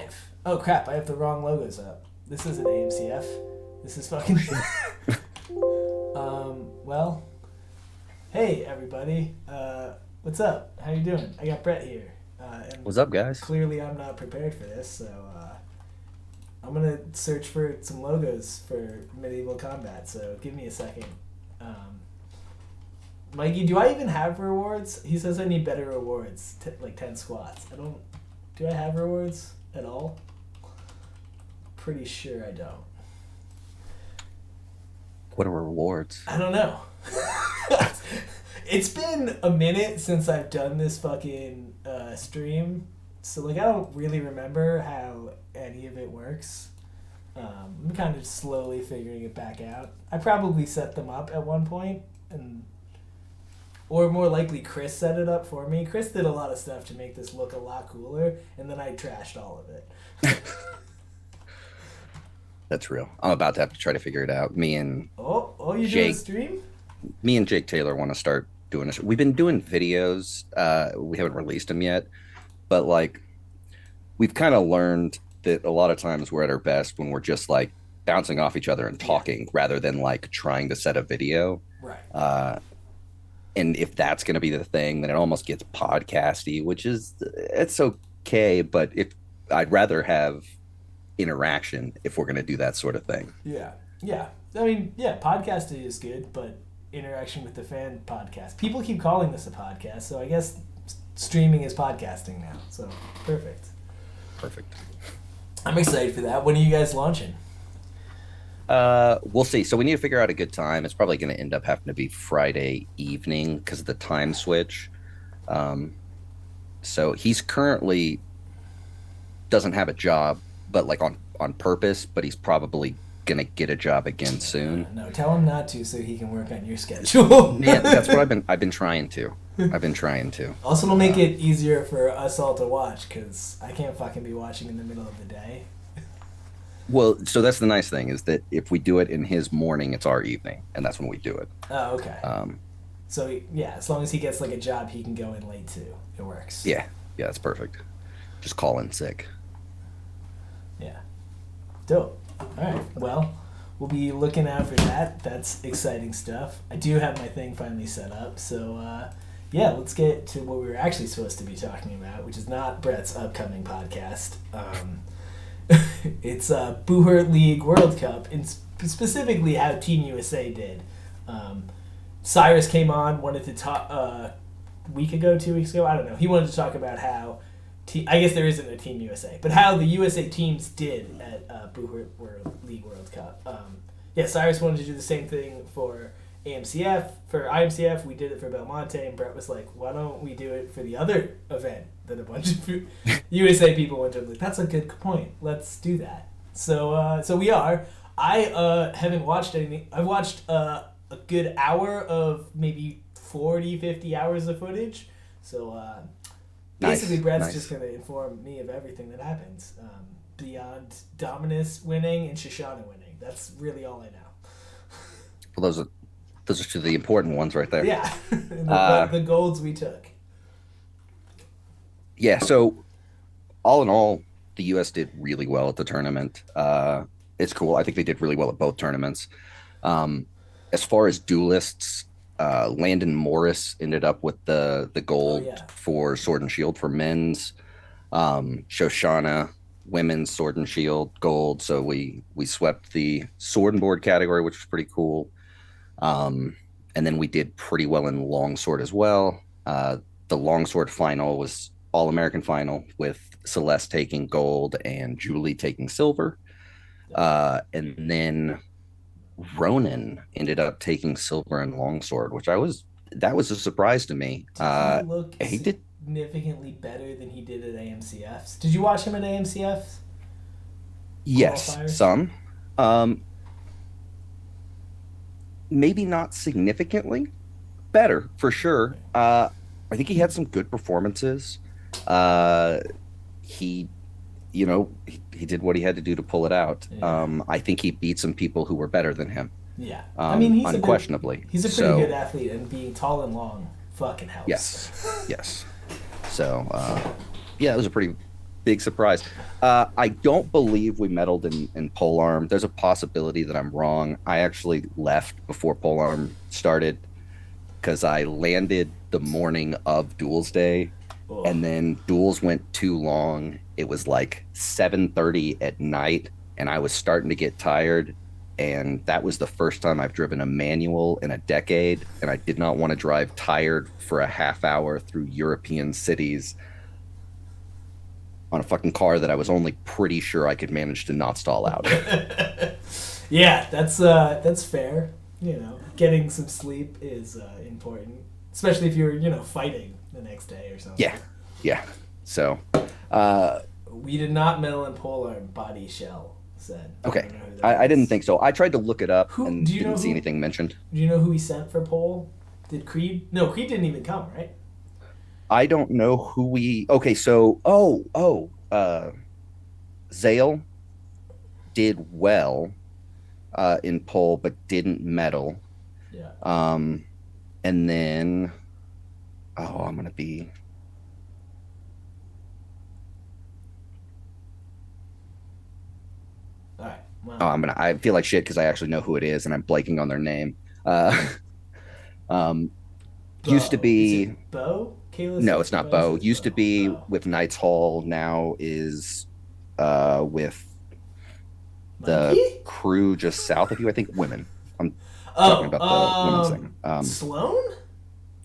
live. Oh crap, I have the wrong logos up. This isn't AMCF. This is fucking well, hey everybody. What's up? How you doing? I got Brett here. And What's up, guys? clearly I'm not prepared for this, so I'm gonna search for some logos for medieval combat, so give me a second. Mikey, do I even have rewards? He says I need better rewards, like 10 squats. Do I have rewards at all? Pretty sure I don't. What are rewards? I don't know. It's been a minute since I've done this fucking stream, so like I don't really remember how any of it works. I'm kind of slowly figuring it back out. I probably set them up at one point, or more likely Chris set it up for me. Chris did a lot of stuff to make this look a lot cooler, and then I trashed all of it. That's real. I'm about to have to try to figure it out. You doing a stream? Me and Jake Taylor want to start doing this. We've been doing videos. We haven't released them yet, but like we've kind of learned that a lot of times we're at our best when we're just like bouncing off each other and talking rather than like trying to set a video. Right. And if that's going to be the thing, then it almost gets podcasty, which is it's okay. But if I'd rather have interaction if we're going to do that sort of thing. Yeah. I mean, yeah, podcasting is good, but interaction with the fan podcast. People keep calling this a podcast, so I guess streaming is podcasting now. So perfect. I'm excited for that. When are you guys launching? We'll see. So we need to figure out a good time. It's probably going to end up having to be Friday evening because of the time switch. So he's currently doesn't have a job, but like on purpose, but he's probably going to get a job again soon. No, tell him not to so he can work on your schedule. Yeah, that's what I've been trying to. Also, it'll make it easier for us all to watch because I can't fucking be watching in the middle of the day. Well, so that's the nice thing is that if we do it in his morning, it's our evening, and that's when we do it. Oh, okay. So yeah, as long as he gets like a job, he can go in late too. It works. Yeah, that's perfect. Just call in sick. Yeah. Dope. All right. Well, we'll be looking out for that. That's exciting stuff. I do have my thing finally set up, so yeah, let's get to what we were actually supposed to be talking about, which is not Brett's upcoming podcast. It's Buhurt League World Cup, and specifically how Team USA did. Cyrus came on, wanted to talk week ago, 2 weeks ago, I don't know. He wanted to talk about how, I guess there isn't a Team USA, but how the USA teams did at Buhurt League World Cup. Yeah, Cyrus wanted to do the same thing for AMCF. For IMCF, we did it for Belmonte, and Brett was like, why don't we do it for the other event that a bunch of USA people went to? Like, that's a good point. Let's do that. So we are. I haven't watched anything. I've watched a good hour of maybe 40, 50 hours of footage. So basically, Brett's just going to inform me of everything that happens beyond Dominus winning and Shoshana winning. That's really all I know. Well, those are two of the important ones right there. Yeah, the golds we took. Yeah, so all in all, the U.S. did really well at the tournament. It's cool. I think they did really well at both tournaments. As far as duelists, Landon Morris ended up with the gold for Sword and Shield for men's. Shoshana, women's Sword and Shield gold. So we swept the sword and board category, which was pretty cool. And then we did pretty well in longsword as well. The longsword final was All-American final with Celeste taking gold and Julie taking silver. And then Ronan ended up taking silver in longsword, which that was a surprise to me. He did significantly better than he did at AMCFs. Did you watch him at AMCFs? Yes, some. Maybe not significantly better for sure. I think he had some good performances. He did what he had to do to pull it out. Yeah. I think he beat some people who were better than him. Yeah, I mean, he's unquestionably. He's a pretty good athlete, and being tall and long fucking helps. Yes. So, yeah, it was a pretty big surprise. I don't believe we medaled in pole arm. There's a possibility that I'm wrong. I actually left before pole arm started because I landed the morning of duels day, Oh, and then duels went too long. It was like 7:30 at night, and I was starting to get tired. And that was the first time I've driven a manual in a decade, and I did not want to drive tired for a half hour through European cities on a fucking car that I was only pretty sure I could manage to not stall out. yeah, that's fair. You know, getting some sleep is important, especially if you're fighting the next day or something. Yeah, yeah. So, uh, We did not meddle in polar body shell said. I okay. don't know who that I didn't is. think so. I tried to look it up Who do and you know didn't see who anything mentioned. do you know who he sent for pole? Did Creed? No, Creed didn't even come, right? I don't know who we. Okay, so Zale did well in pole, but didn't medal. Yeah. Um, and then I'm gonna be. All right. Oh, Well, I'm gonna. I feel like shit because I actually know who it is, and I'm blanking on their name. Uh, um, used to Bo. Is be. it Bo? Kayla No, says it's not Bo Bo. says Used to Bo. be Oh. with Knights Hall. Now is with the Mikey? crew just south of you. I think women. I'm talking Oh, about the women's thing. Sloan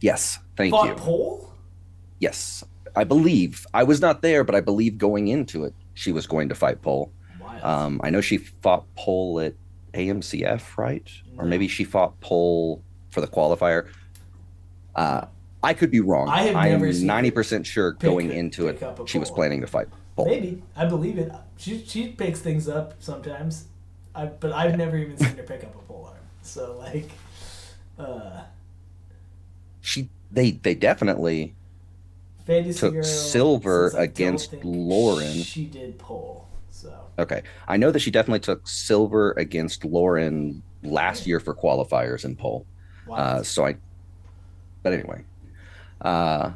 Yes, thank fought you. pole. Yes, I believe I was not there, but I believe going into it, she was going to fight Pole. Wild. I know she fought Pole at AMCF, right? Or No, maybe she fought Pole for the qualifier. Uh, no. I could be wrong. I have I never am seen her 90% sure going into it, pick up a she was pole. planning to fight Pole. Maybe I believe it. She picks things up sometimes. But I've Yeah. never even seen her pick up a pole arm. So like, uh, They definitely Fantasy took Girl silver says I don't against think Lauren. she did pole. So Okay. I know that she definitely took silver against Lauren last damn, year for qualifiers in pole. wild, So I, but anyway, uh,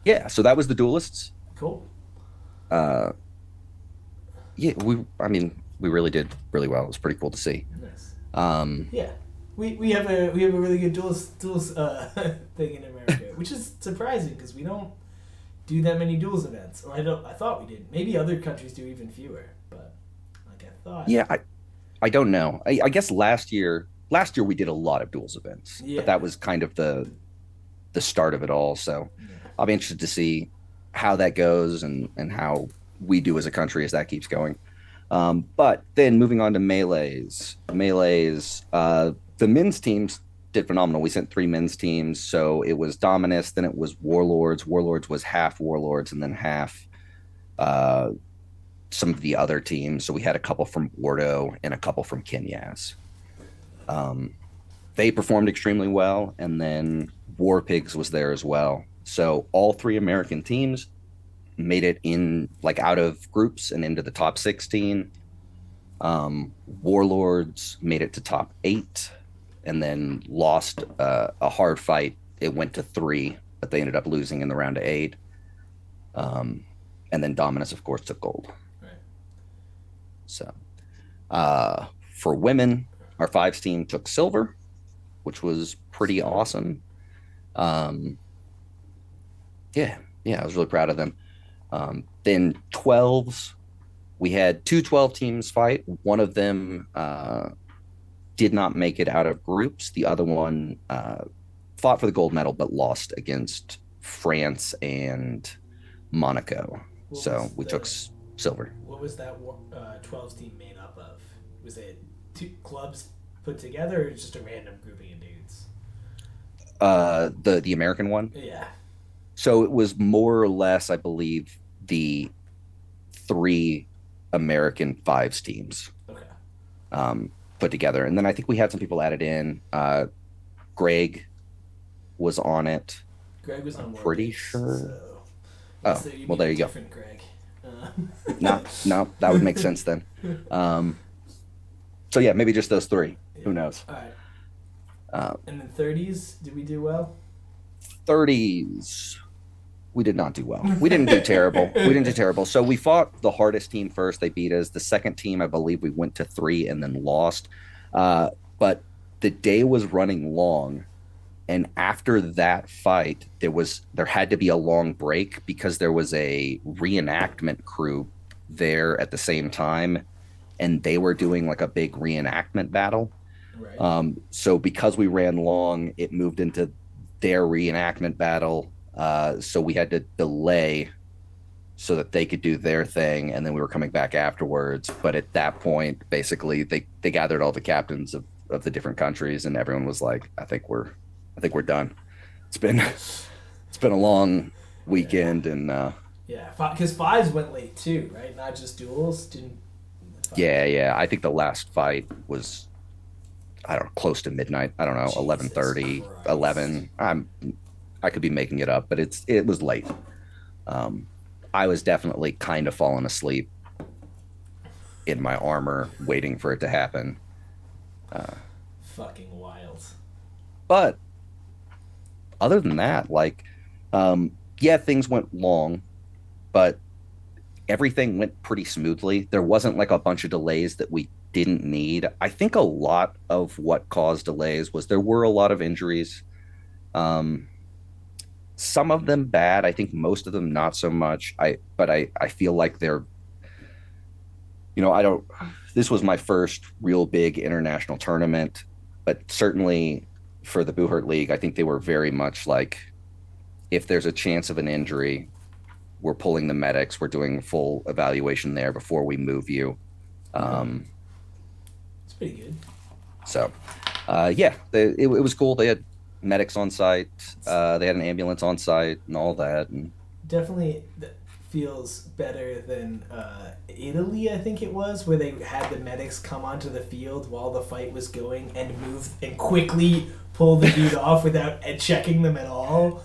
yeah. So that was the duelists. cool, Uh, yeah, I mean, we really did really well. It was pretty cool to see. nice. Um, Yeah, we have a really good duels thing in America, which is surprising because we don't do that many duels events. Or I thought we did. Maybe other countries do even fewer, but like I thought. yeah, I don't know. I guess last year we did a lot of duels events, but Yeah. that was kind of the start of it all. So Yeah. I'll be interested to see how that goes and how we do as a country as that keeps going. But then moving on to the men's teams did phenomenal. We sent three men's teams. So it was Dominus, then it was Warlords. Warlords was half Warlords and then half uh, some of the other teams. So we had a couple from Ordo and a couple from Kenyas. Um, they performed extremely well. And then War Pigs was there as well. So all three American teams made it in like out of groups and into the top 16. Warlords made it to top 8 and then lost a hard fight. It went to 3, but they ended up losing in the round of 8. Um, and then Dominus, of course, took gold. Right. So for women, our fives team took silver, which was pretty Smart. awesome. Um, yeah, I was really proud of them. Then 12s, we had two 12 teams fight. One of them did not make it out of groups. The other one fought for the gold medal, but lost against France and Monaco. What So was we took the silver. what was that 12 team made up of? Was it two clubs put together, or just a random grouping of dudes? The American one. Yeah. So it was more or less, I believe, the three American fives teams Okay. um, put together, and then I think we had some people added in. Greg was on it. Greg was I'm on pretty Warpix, sure. so unless Oh, you well, mean there a you go. different Greg. No, no, that would make sense then. Um, so yeah, maybe just those three. Yeah. Who knows? All right. Uh, And then 30s, did we do well? 30s, we did not do well. We didn't do terrible. We didn't do terrible. So we fought the hardest team first. They beat us. The second team, I believe, we went to 3 and then lost. But the day was running long, and after that fight, there had to be a long break because there was a reenactment crew there at the same time, and they were doing like a big reenactment battle. Right. So because we ran long, it moved into their reenactment battle. So we had to delay so that they could do their thing, and then we were coming back afterwards. But at that point, basically, they gathered all the captains of the different countries, and everyone was like, I think we're done. It's been a long weekend, and Yeah, because fives went late too, right? Not just duels. Didn't. yeah. I think the last fight was, I don't know, close to midnight. I don't know, Jesus 11:30, Christ. 11. I could be making it up, but it was late. I was definitely kind of falling asleep in my armor, waiting for it to happen. Fucking wild. But other than that, like, yeah, things went long, but everything went pretty smoothly. There wasn't like a bunch of delays that we didn't need. I think a lot of what caused delays was there were a lot of injuries. Um, some of them bad. I think most of them not so much. But I feel like they're, I don't. This was my first real big international tournament, but certainly for the Buhurt League, I think they were very much like, if there's a chance of an injury, we're pulling the medics. We're doing full evaluation there before we move you. Um, It's pretty good. so, yeah, it was cool. They had medics on site. They had an ambulance on site and all that. And Definitely feels better than Italy, I think it was, where they had the medics come onto the field while the fight was going and move and quickly pull the dude off without checking them at all.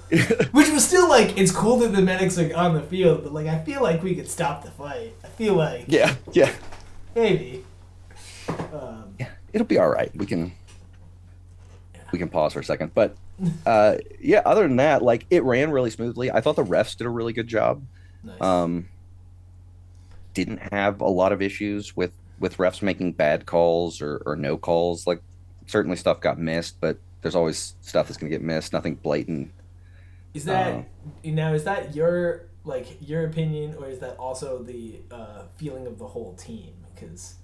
Which was still like, it's cool that the medics are on the field, but like, I feel like we could stop the fight. I feel like yeah, maybe. yeah, it'll be all right. We can pause for a second, but yeah. Other than that, like, it ran really smoothly. I thought the refs did a really good job. Nice. Didn't have a lot of issues with refs making bad calls or no calls. Like, certainly stuff got missed, but there's always stuff that's gonna get missed. Nothing blatant. Is that is that your opinion, or is that also the feeling of the whole team? Because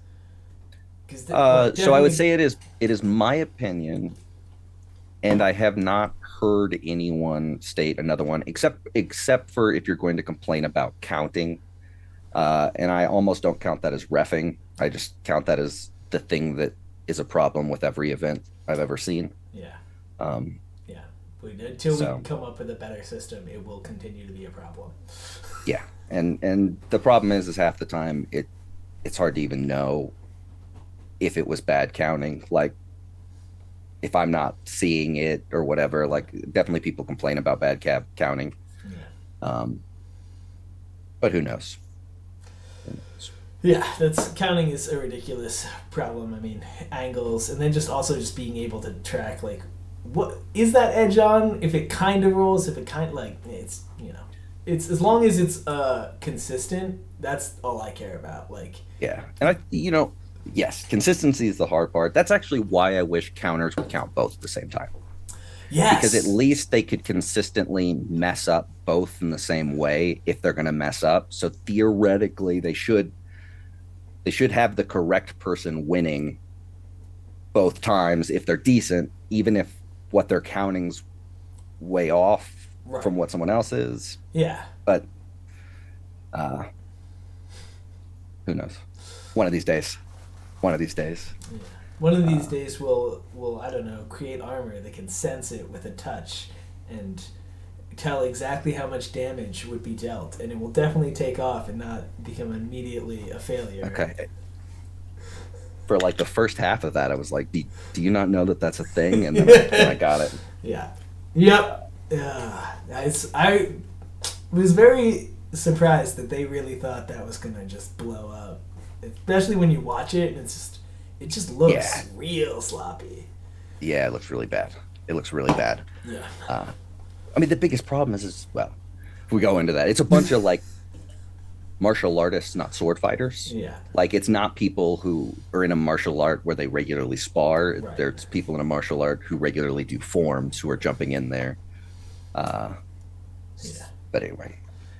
So I would say it is my opinion, and I have not heard anyone state another one, except for if you're going to complain about counting. And I almost don't count that as reffing. I just count that as the thing that is a problem with every event I've ever seen. Yeah. Um, Yeah. Until we can come up with a better system, it will continue to be a problem. yeah, and the problem is half the time it's hard to even know if it was bad counting. Like, if I'm not seeing it or whatever, like, definitely people complain about bad counting. Yeah. But who knows? Yeah, counting is a ridiculous problem. I mean, angles, and then just being able to track, like, what is that edge on? If it kind of rolls, if it kind of, like, it's it's as long as it's consistent. That's all I care about. Like, Yeah, and yes, consistency is the hard part. That's actually why I wish counters would count both at the same time. yes, Because at least they could consistently mess up both in the same way if they're going to mess up. So theoretically, they should have the correct person winning both times if they're decent, even if what they're counting's way off right. from what someone else is. Yeah. But who knows? One of these days. Yeah. One of these days we'll I don't know, create armor that can sense it with a touch and tell exactly how much damage would be dealt, and it will definitely take off and not become immediately a failure. Okay. For like the first half of that, I was like, do you not know that that's a thing? And then I got it. Yeah. Yep. I was very surprised that they really thought that was gonna just blow up, especially when you watch it and it just looks real sloppy. Yeah, it looks really bad. Yeah. I mean, the biggest problem is well, we go into that. It's a bunch of like martial artists, not sword fighters. Yeah. Like it's not people who are in a martial art where they regularly spar. Right. There's people in a martial art who regularly do forms who are jumping in there. Uh, Yeah. but anyway,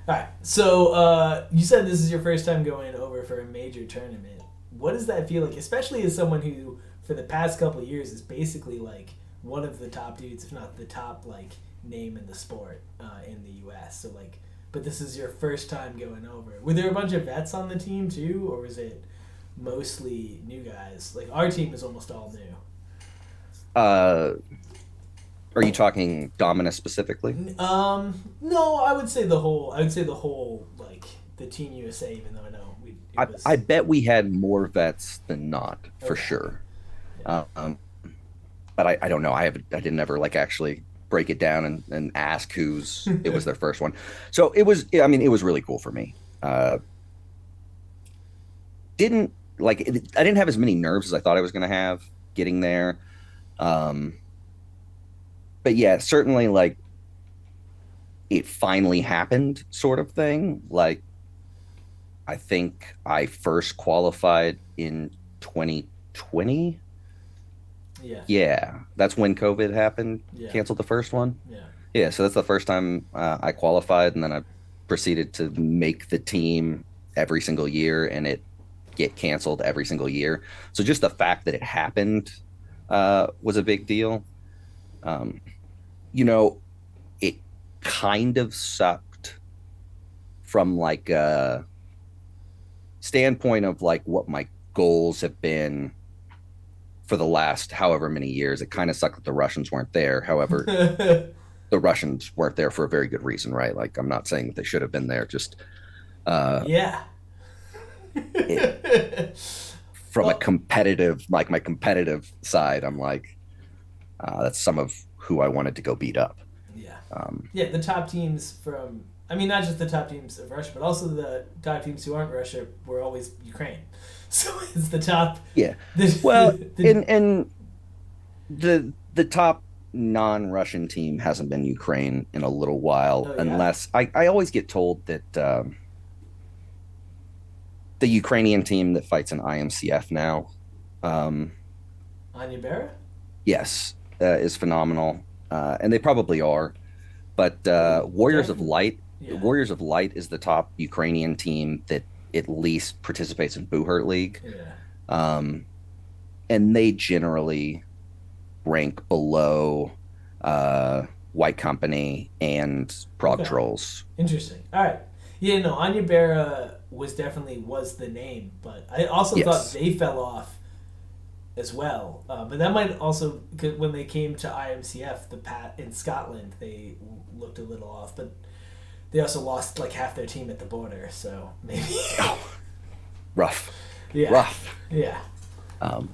All right. So you said this is your first time going over for a major tournament. What does that feel like, especially as someone who, for the past couple of years, is basically like one of the top dudes, if not the top like name in the sport in the U.S. So like, but this is your first time going over. Were there a bunch of vets on the team too, or was it mostly new guys? Like our team is almost all new. uh, are you talking Dominus specifically? No, I would say the whole. I would say the whole like the Team USA, even though I know it was I bet we had more vets than not for okay. sure. Yeah. Um, but I don't know. I didn't ever like actually break it down and ask who's it was their first one. So it was. I mean, it was really cool for me. Didn't like I didn't have as many nerves as I thought I was going to have getting there. Um, but yeah, certainly like it finally happened, sort of thing. Like I think I first qualified in 2020. Yeah. Yeah, that's when COVID happened, Yeah. canceled the first one. Yeah. Yeah, so that's the first time I qualified, and then I proceeded to make the team every single year, and it get canceled every single year. So just the fact that it happened was a big deal. Um, you know, it kind of sucked from like a standpoint of like what my goals have been for the last however many years. It kind of sucked that the Russians weren't there. However, the Russians weren't there for a very good reason, right? Like I'm not saying that they should have been there. Just uh, Yeah. it from a Oh, competitive, like my competitive side, I'm like that's some of who I wanted to go beat up. yeah. Um, Yeah, the top teams from, I mean, not just the top teams of Russia, but also the top teams who aren't Russia were always Ukraine. So it's the top, yeah, the, well, the and the top non-Russian team hasn't been Ukraine in a little while, oh yeah? unless I always get told that the Ukrainian team that fights in IMCF now, um, Anya Berra? yes, is phenomenal, and they probably are. But They definitely, yeah, Warriors of Light is the top Ukrainian team that at least participates in Buhurt League, yeah. um, and they generally rank below uh, White Company and Prague Okay. Trolls. Interesting. All right. Yeah, no, Anya Berra was the name, but I also thought Yes. they fell off as well. But that might also, 'cause when they came to IMCF, the pat in Scotland, they looked a little off. But they also lost like half their team at the border, so maybe. Oh, rough, Yeah, rough. yeah, Um,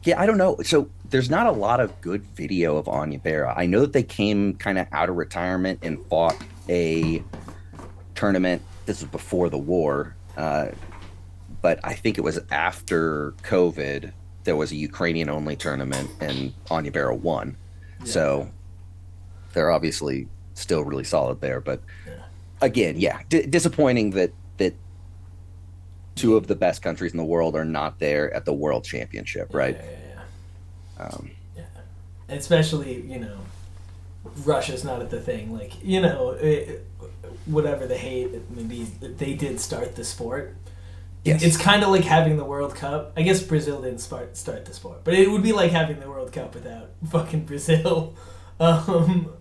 yeah, I don't know. So there's not a lot of good video of Anya Barra. I know that they came kind of out of retirement and fought a tournament. This was before the war, but I think it was after COVID. There was a Ukrainian only tournament, and Anya Barra won. yeah, So they're obviously still really solid there. But yeah, again, yeah, disappointing that two yeah, of the best countries in the world are not there at the World Championship, yeah, right? yeah. Um, Yeah. Especially, Russia's not at the thing. Like, whatever the hate, maybe they did start the sport. It's yes, kind of like having the World Cup. I guess Brazil didn't start the sport, but it would be like having the World Cup without fucking Brazil. Um,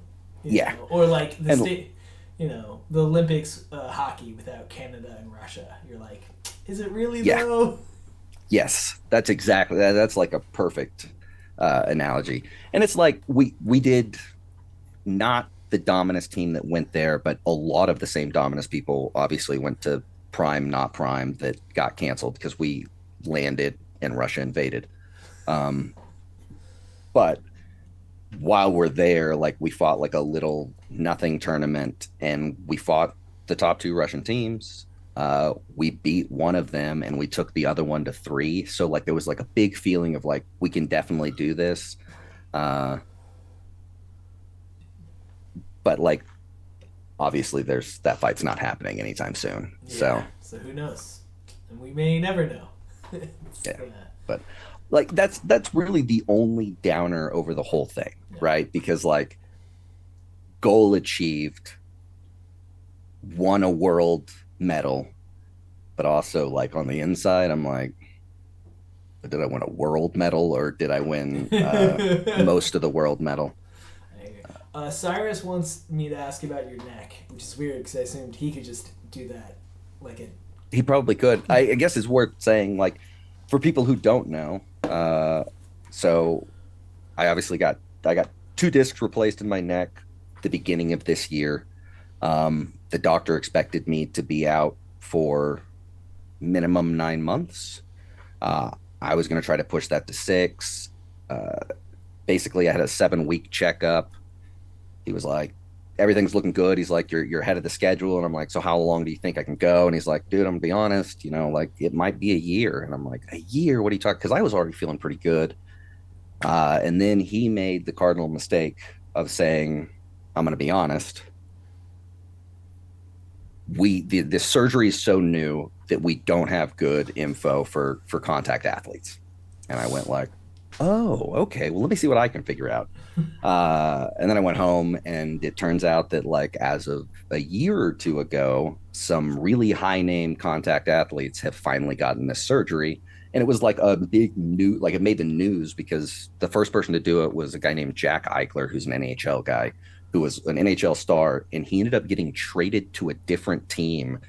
yeah, or like the and state, the Olympics hockey without Canada and Russia. You're like, is it really yeah, though? yes, that's exactly that. That's like a perfect analogy. And it's like we did not the Dominus team that went there, but a lot of the same Dominus people obviously went to Prime, not Prime, that got canceled because we landed and Russia invaded. Um, but while we're there, like we fought like a little nothing tournament and we fought the top two Russian teams. We beat one of them and we took the other one to three. So like there was like a big feeling of like we can definitely do this. Uh, but like obviously there's that fight's not happening anytime soon. Yeah. So So who knows? And we may never know. yeah, but like that's really the only downer over the whole thing, Yeah. right? Because like goal achieved, won a world medal, but also like on the inside, I'm like, did I win a world medal or did I win most of the world medal? Cyrus wants me to ask about your neck, which is weird because I assumed he could just do that, like it. He probably could. I guess it's worth saying, like, for people who don't know, so I got two discs replaced in my neck the beginning of this year. The doctor expected me to be out for minimum 9 months. Uh, I was going to try to push that to 6. Uh, Basically, I had a 7 week checkup. He was like, everything's looking good. He's like, you're ahead of the schedule. And I'm like, so how long do you think I can go? And he's like, dude, I'm gonna be honest, like it might be a year. And I'm like, a year? What are you talking? Because I was already feeling pretty good. And then he made the cardinal mistake of saying, I'm gonna be honest. The surgery is so new that we don't have good info for contact athletes. And I went like, oh, okay. Well, let me see what I can figure out. And then I went home, and it turns out that like as of a year or two ago, some really high name contact athletes have finally gotten this surgery. And it was like a big new, like it made the news because the first person to do it was a guy named Jack Eichler, who's an NHL guy, who was an NHL star, and he ended up getting traded to a different team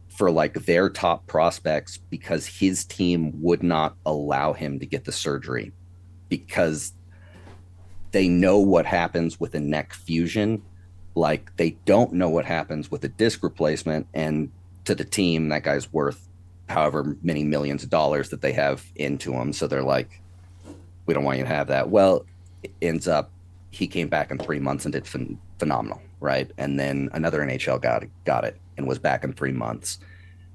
for like their top prospects because his team would not allow him to get the surgery because they know what happens with a neck fusion. Like they don't know what happens with a disc replacement. And to the team, that guy's worth however many millions of dollars that they have into him. So they're like, we don't want you to have that. Well, it ends up he came back in 3 months and did phenomenal, right? And then another NHL got it and was back in 3 months.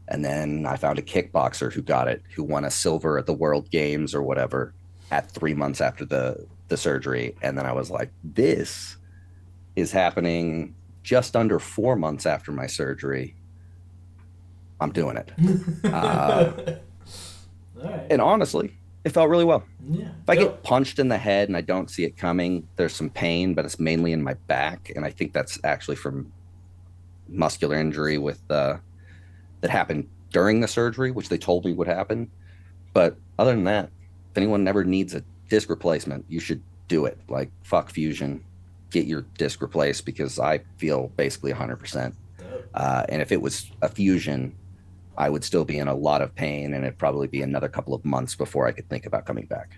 And then I found a kickboxer who got it, who won a silver at the World Games or whatever at 3 months after the surgery. And then I was like, this is happening just under 4 months after my surgery. I'm doing it. Uh, All right. and honestly, it felt really well. Yeah. If I get punched in the head and I don't see it coming, there's some pain, but it's mainly in my back. And I think that's actually from muscular injury with that happened during the surgery, which they told me would happen. But other than that, if anyone ever needs a disc replacement, you should do it. Like, fuck fusion, get your disc replaced because I feel basically 100%. And if it was a fusion, I would still be in a lot of pain and it'd probably be another couple of months before I could think about coming back.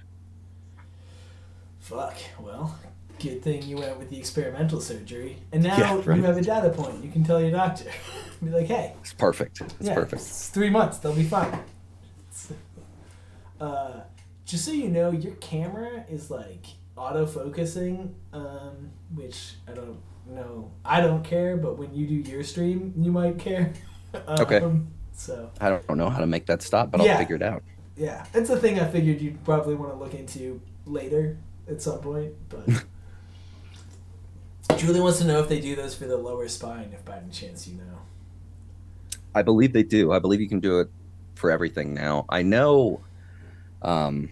Fuck. Well, good thing you went with the experimental surgery. And now Yeah, right. you have a data point. You can tell your doctor. Be like, hey. It's perfect. It's perfect. It's 3 months. They'll be fine. Just so you know, your camera is like autofocusing, which I don't know. I don't care, but when you do your stream, you might care. Okay. So I don't know how to make that stop, but I'll figure it out. yeah, it's a thing I figured you'd probably want to look into later at some point. But Julie wants to know if they do those for the lower spine, if by any chance you know. I believe they do. I believe you can do it for everything now. I know. Um,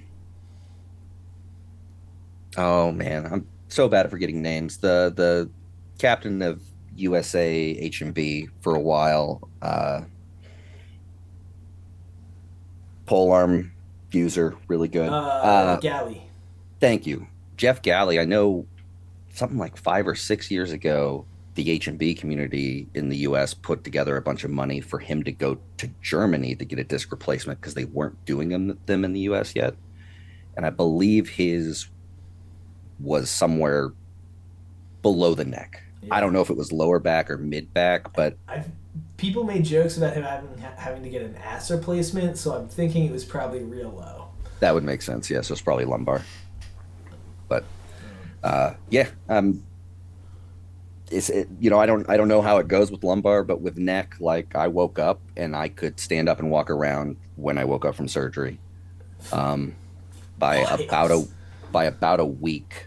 oh man, I'm so bad at forgetting names. The captain of USA H&B for a while, pole arm user, really good. Galley. Thank you, Jeff Galley. I know something like 5 or 6 years ago, the H&B community in the US put together a bunch of money for him to go to Germany to get a disc replacement because they weren't doing them in the US yet. And I believe his was somewhere below the neck. Yeah. I don't know if it was lower back or mid back, but people made jokes about him having to get an ass replacement, so I'm thinking it was probably real low. That would make sense. Yes, it was probably lumbar. But yeah, I don't know how it goes with lumbar, but with neck, like I woke up and I could stand up and walk around when I woke up from surgery. By about a week,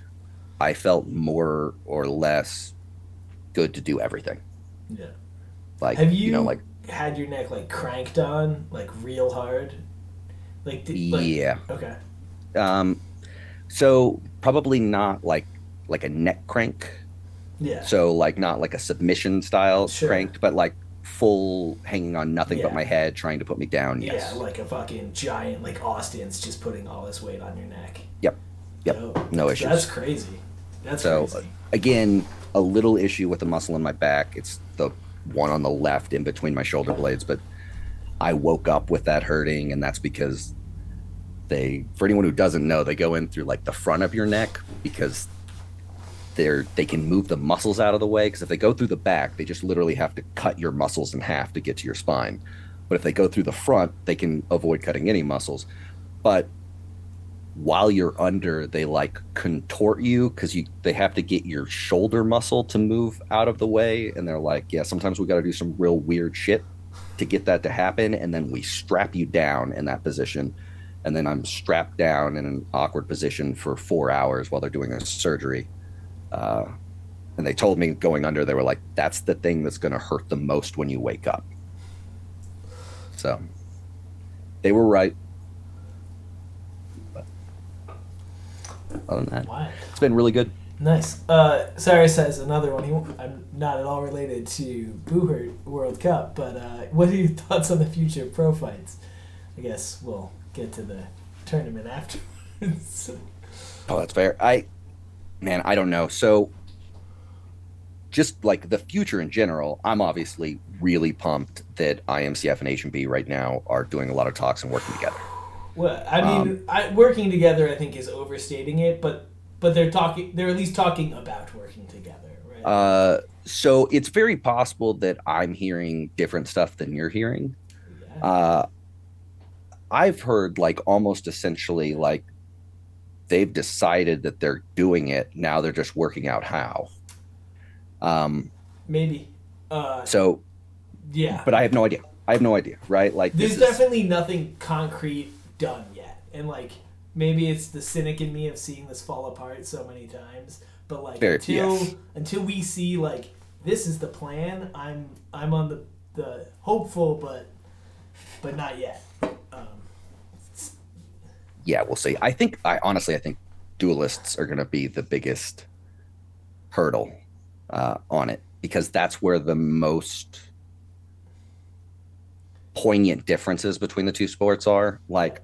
I felt more or less good to do everything. Yeah. Like, Have you know, like, you had your neck like cranked on like real hard? yeah. Okay. Um, so probably not like a neck crank. Yeah. So like not like a submission style Sure. cranked, but like full hanging on nothing but Yeah. my head, trying to put me down. Yeah, Yes. like a fucking giant like Austin's just putting all his weight on your neck. Yep. Yep. Yo, No that's issues. crazy. That's So crazy. again, a little issue with the muscle in my back. It's the one on the left in between my shoulder blades, but I woke up with that hurting, and that's because for anyone who doesn't know, they go in through like the front of your neck because they can move the muscles out of the way. Because if they go through the back, they just literally have to cut your muscles in half to get to your spine. But if they go through the front, they can avoid cutting any muscles. But while you're under, they like contort you because they have to get your shoulder muscle to move out of the way. And they're like, yeah, sometimes we got to do some real weird shit to get that to happen. And then we strap you down in that position. And then I'm strapped down in an awkward position for 4 hours while they're doing a surgery. Uh, and they told me going under, they were like, that's the thing that's going to hurt the most when you wake up. So they were right. But other than that, Why? it's been really good. Nice. Cyrus has another one. I'm not at all related to Buhurt World Cup, but what are your thoughts on the future of pro fights? I guess we'll get to the tournament afterwards. Oh, that's fair. I don't know. So just like the future in general, I'm obviously really pumped that IMCF and H&B right now are doing a lot of talks and working together. Well, I mean, working together, I think, is overstating it, but they're talking. They're at least talking about working together, right? So it's very possible that I'm hearing different stuff than you're hearing. Yeah. I've heard like almost essentially like they've decided that they're doing it. Now they're just working out how. Um, Maybe. Uh, so, yeah. but I have no idea. I have no idea, right? Like There's definitely nothing concrete done yet, and like maybe it's the cynic in me of seeing this fall apart so many times. But like until we see like this is the plan, I'm on the hopeful but not yet. Um, Yeah, we'll see. I honestly, I think duelists are going to be the biggest hurdle on it because that's where the most poignant differences between the two sports are. Like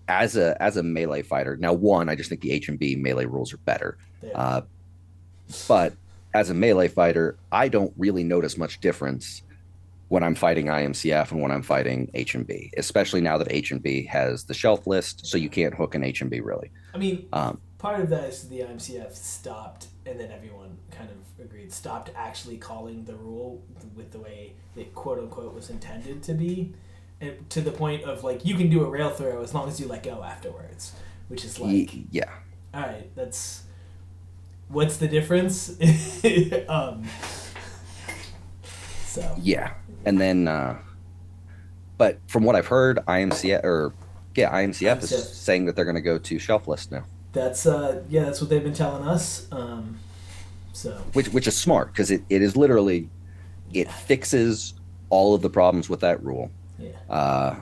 as a melee fighter, now one, I just think the H&B melee rules are better. there. Uh, but as a melee fighter, I don't really notice much difference when I'm fighting IMCF and when I'm fighting H&B, especially now that H&B has the shelf list, so you can't hook an H&B really. I mean, Um, part of that is the IMCF stopped, and then everyone kind of agreed, stopped actually calling the rule with the way it quote unquote was intended to be, and to the point of like you can do a rail throw as long as you let go afterwards, which is like, yeah, all right, that's what's the difference? um, so yeah, and then, but from what I've heard, IMCF is IMCF. saying that they're going to go to shelf list now, That's that's what they've been telling us. So which is smart because it is literally it fixes all of the problems with that rule. yeah, Uh,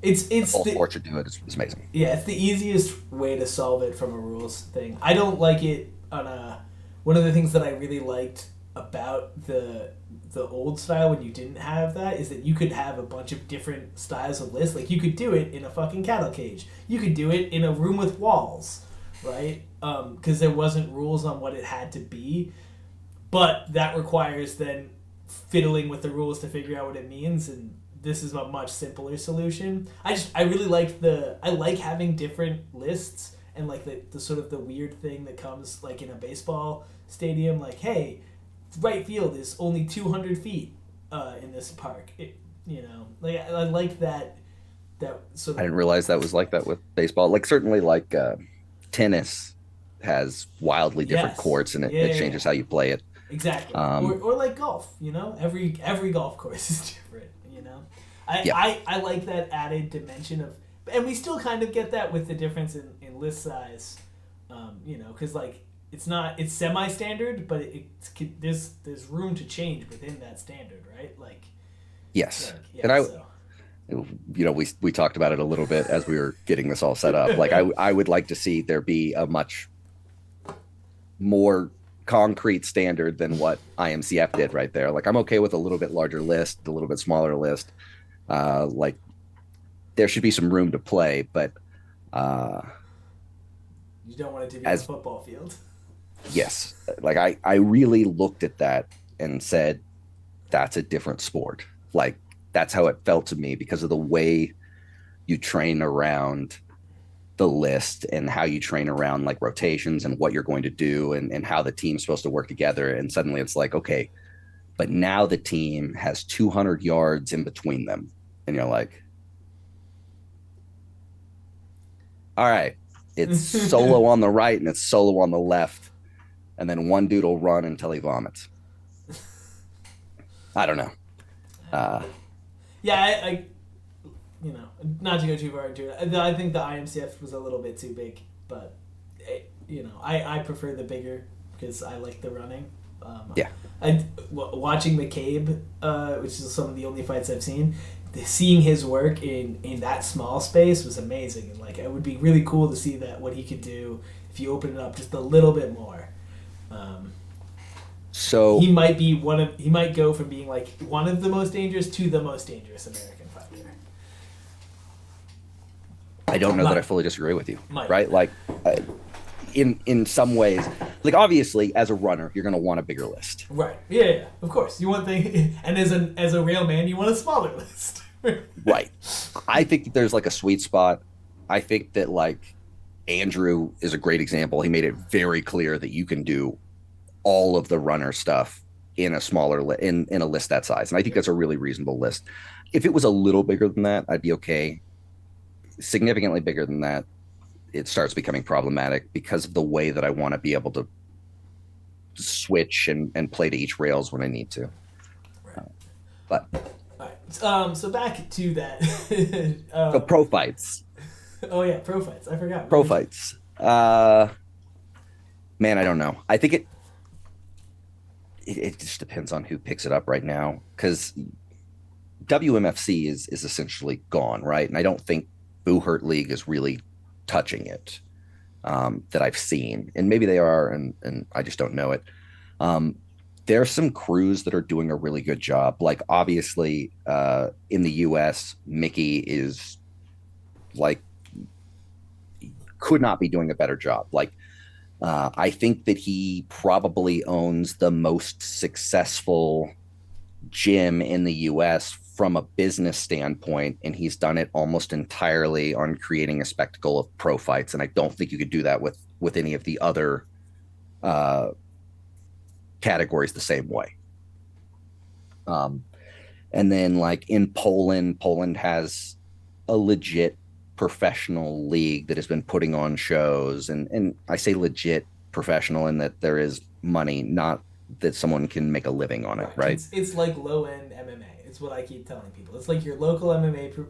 it's all the sports should do it. It's amazing. yeah, it's the easiest way to solve it from a rules thing. I don't like it on a. One of the things that I really liked about the old style when you didn't have that is that you could have a bunch of different styles of lists. Like you could do it in a fucking cattle cage. You could do it in a room with walls, right? Because there wasn't rules on what it had to be. But that requires then fiddling with the rules to figure out what it means, and this is a much simpler solution. I really I like having different lists and like the sort of the weird thing that comes like in a baseball stadium, like hey, right field is only 200 feet in this park. Like I like that sort I of didn't realize that was like that with baseball. Like certainly like tennis has wildly different yes, courts and yeah, it yeah, changes yeah. how you play it. Exactly. Um, Or like golf, every golf course is different. I, yeah, I like that added dimension of, and we still kind of get that with the difference in list size, because like it's semi-standard, but there's room to change within that standard, right? Yes. Like And yeah, so we talked about it a little bit as we were getting this all set up. Like I would like to see there be a much more concrete standard than what IMCF did right there. Like I'm okay with a little bit larger list, a little bit smaller list. Like there should be some room to play, but uh, you don't want it to be on a as football field. yes, like I really looked at that and said that's a different sport. Like that's how it felt to me because of the way you train around the list and how you train around like rotations and what you're going to do and how the team's supposed to work together. And suddenly it's like, okay, but now the team has 200 yards in between them. And you're like, all right, it's solo on the right and it's solo on the left. And then one dude will run until he vomits. I don't know. Uh, Yeah, I not to go too far into it. I think the IMCF was a little bit too big, but I prefer the bigger because I like the running. yeah. Watching McCabe, which is some of the only fights I've seen, seeing his work in that small space was amazing, and like it would be really cool to see that what he could do if you open it up just a little bit more. So He might go from being like one of the most dangerous to the most dangerous American fighter. I don't know that I fully disagree with you, Might. right? Like, in some ways, like obviously, as a runner, you're going to want a bigger list, Right. Yeah, of course. You want and as a real man, you want a smaller list. right? I think that there's like a sweet spot. I think that like Andrew is a great example. He made it very clear that you can do all of the runner stuff in a in a list that size, and I think that's a really reasonable list. If it was a little bigger than that, I'd be okay. Significantly bigger than that, it starts becoming problematic because of the way that I want to be able to switch and play to each rails when I need to. Right. But All right. So back to that. so pro fights, Oh yeah, pro fights. I forgot. pro fights. Man, I don't know. I think it just depends on who picks it up right now because WMFC is essentially gone, right? And I don't think Buhurt League is really touching it that I've seen, and maybe they are, and I just don't know it. There are some crews that are doing a really good job. Like obviously, in the U.S., Mickey is like could not be doing a better job. Like I think that he probably owns the most successful gym in the US from a business standpoint, and he's done it almost entirely on creating a spectacle of pro fights. And I don't think you could do that with any of the other categories the same way. And then like in Poland has a legit professional league that has been putting on shows, and I say legit professional in that there is money, not that someone can make a living on it, right? It's like low end MMA. It's what I keep telling people. It's like your local MMA thing,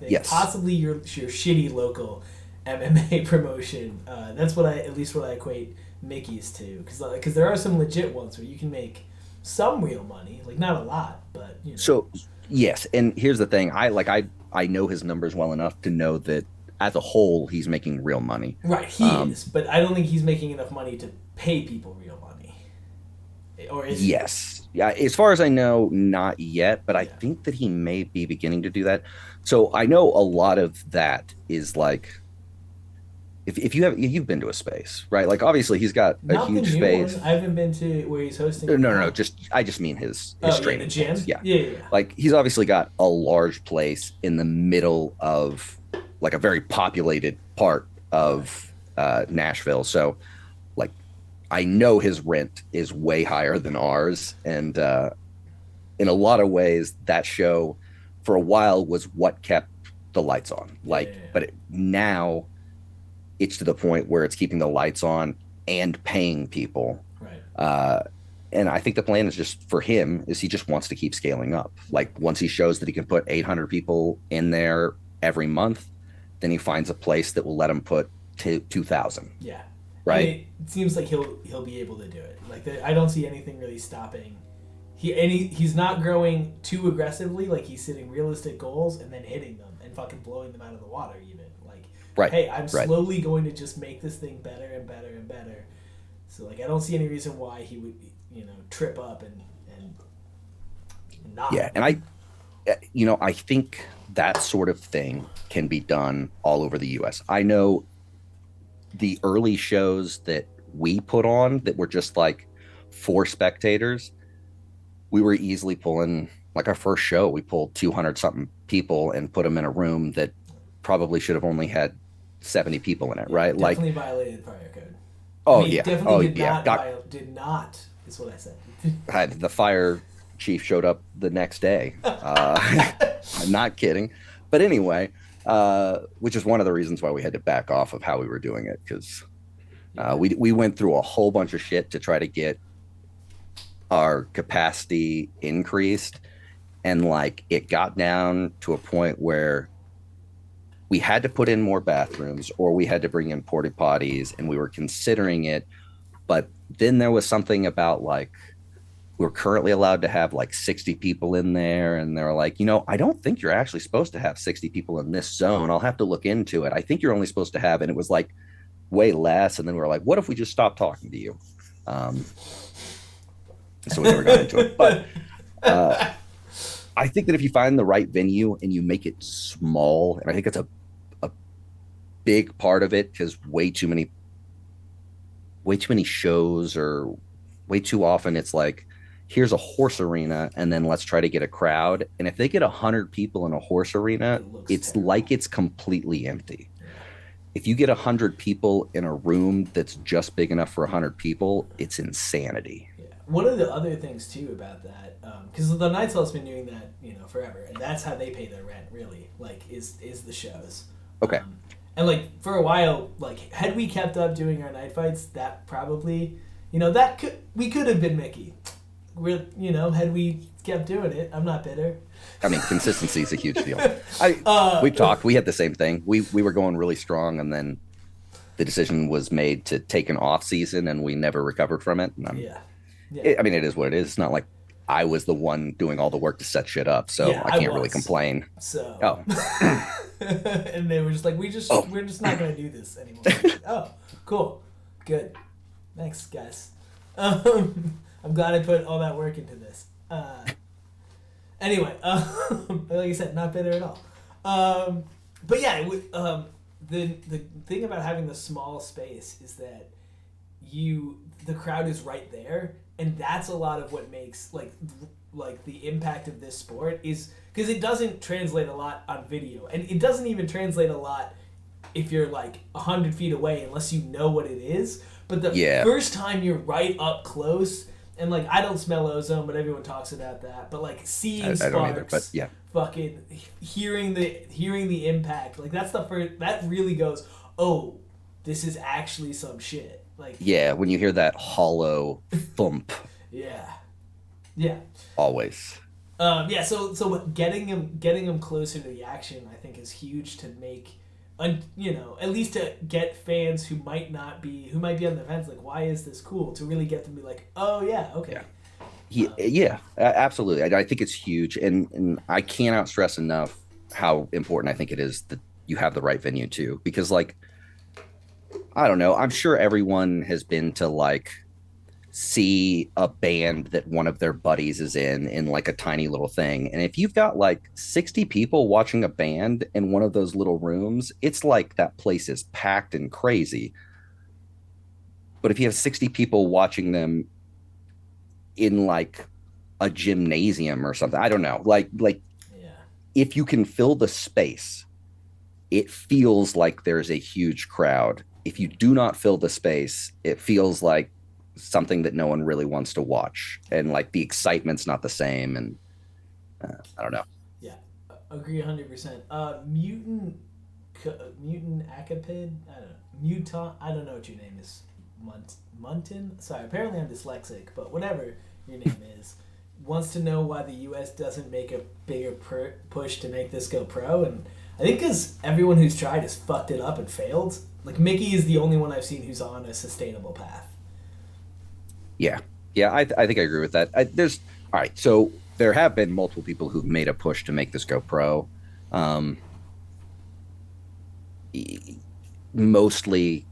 Yes. possibly your shitty local MMA promotion. That's at least what I equate Mickey's to, because there are some legit ones where you can make some real money, like not a lot, but you know. So yes, and here's the thing: I know his numbers well enough to know that as a whole, he's making real money. Right, he is, but I don't think he's making enough money to pay people real money. Or is Yes. Yeah, as far as I know, not yet, but I Yeah. think that he may be beginning to do that. So I know a lot of that is like if you've been to a space, right? Like obviously he's got a Not the huge new space. one. I haven't been to where he's hosting. No. Just I just mean his Oh yeah, the training gym. place. Yeah. Yeah. Like he's obviously got a large place in the middle of like a very populated part of Nashville. So like I know his rent is way higher than ours, and in a lot of ways, that show for a while was what kept the lights on. Like, Yeah. but now it's to the point where it's keeping the lights on and paying people. Right. And I think the plan is just for him is he just wants to keep scaling up. Like once he shows that he can put 800 people in there every month, then he finds a place that will let him put 2,000. Yeah. And right? it seems like he'll be able to do it. Like I don't see anything really stopping. He's not growing too aggressively. Like he's setting realistic goals and then hitting them and fucking blowing them out of the water. Even like, Right, hey, I'm right. slowly going to just make this thing better and better and better. So like I don't see any reason why he would trip up and not. Yeah, and I think that sort of thing can be done all over the US. I know the early shows that we put on that were just like for spectators, we were easily pulling, like our first show, we pulled 200 something people and put them in a room that probably should have only had 70 people in it, Yeah, right? Like, definitely violated fire code. I oh mean, yeah, definitely oh did yeah, not got did not is what I said. had the fire chief showed up the next day. I'm not kidding. But anyway, which is one of the reasons why we had to back off of how we were doing it, because Yeah. we went through a whole bunch of shit to try to get our capacity increased, and like it got down to a point where we had to put in more bathrooms or we had to bring in porta potties, and we were considering it. But then there was something about like we're currently allowed to have like 60 people in there, and they're like, I don't think you're actually supposed to have 60 people in this zone. I'll have to look into it. I think you're only supposed to have, and it was like way less. And then we were like, what if we just stopped talking to you? um, so we never got into it. But uh, I think that if you find the right venue and you make it small, and I think that's a big part of it, because way too many shows, or way too often it's like, here's a horse arena and then let's try to get a crowd. And if they get 100 people in a horse arena, It looks it's terrible. like it's completely empty. Yeah. If you get 100 people in a room that's just big enough for 100 people, it's insanity. Yeah. One of the other things too about that, because the Night Hall's been doing that, forever, and that's how they pay their rent. Really, like, is the shows. Okay. And like for a while, like had we kept up doing our night fights, that probably, that we could have been Mickey. Had we kept doing it, I'm not bitter. I mean, consistency is a huge deal. We've talked. We had the same thing. We were going really strong, and then the decision was made to take an off season, and we never recovered from it. And Yeah. Yeah. I mean, it is what it is. It's not like I was the one doing all the work to set shit up, so Yeah, I can't really was. complain. So. Oh, And they were just like, we're just not gonna do this anymore. Like, oh, cool, good, thanks guys. I'm glad I put all that work into this. Anyway, like I said, not bitter at all. But yeah, the thing about having the small space is that the crowd is right there, and that's a lot of what makes like the impact of this sport is because it doesn't translate a lot on video, and it doesn't even translate a lot if you're like 100 feet away unless you know what it is. But the first time you're right up close, and like I don't smell ozone, but everyone talks about that. But like seeing I sparks, don't either, but yeah. fucking hearing the impact, like that's the first that really goes, oh, this is actually some shit. Like Yeah, when you hear that hollow thump, yeah, yeah. always. Yeah, so getting them closer to the action, I think, is huge to make, at least to get fans who might be on the fence, like, why is this cool? To really get them to be like, oh yeah, okay. Yeah, absolutely. I think it's huge, and I cannot stress enough how important I think it is that you have the right venue too, because like, I don't know, I'm sure everyone has been to like see a band that one of their buddies is in like a tiny little thing, and if you've got like 60 people watching a band in one of those little rooms, it's like that place is packed and crazy. But if you have 60 people watching them in like a gymnasium or something, I don't know, like Yeah. if you can fill the space, it feels like there's a huge crowd. If you do not fill the space, it feels like something that no one really wants to watch, and like the excitement's not the same. And I don't know. Yeah, agree 100%. Mutant Acapid. I don't know. Mutant. I don't know what your name is. Muntin. Sorry. Apparently I'm dyslexic, but whatever your name is, wants to know why the U.S. doesn't make a bigger push to make this go pro, and I think because everyone who's tried has fucked it up and failed. Like Mickey is the only one I've seen who's on a sustainable path. Yeah, yeah, I think I agree with that. There's all right. So there have been multiple people who've made a push to make this go pro. Um, Mostly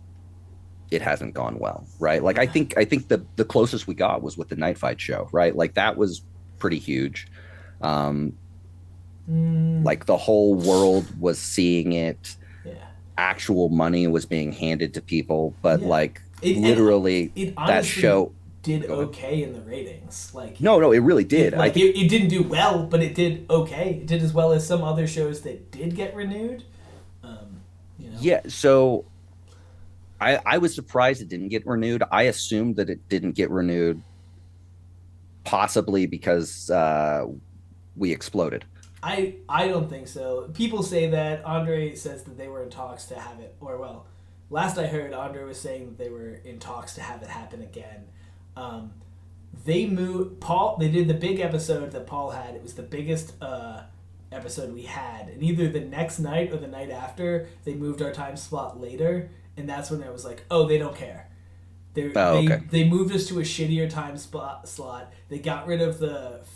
it hasn't gone well, right? Like Yeah. I think the closest we got was with the night fight show, right? Like that was pretty huge. Um, Mm, like the whole world was seeing it. yeah. Actual money was being handed to people, but Yeah. like And literally it that honestly show. did Go ahead. okay in the ratings. Like No, no, it really did. I think it didn't do well, but it did okay. It did as well as some other shows that did get renewed. Um, you know. yeah. So I was surprised it didn't get renewed. I assumed that it didn't get renewed, possibly because we exploded. I don't think so. People say that Andre says that they were in talks to have it, or well, last I heard, Andre was saying that they were in talks to have it happen again. Um, they moved Paul. They did the big episode that Paul had. It was the biggest episode we had, and either the next night or the night after, they moved our time slot later, and that's when I was like, oh, they don't care. Oh, okay. They moved us to a shittier time slot. They got rid of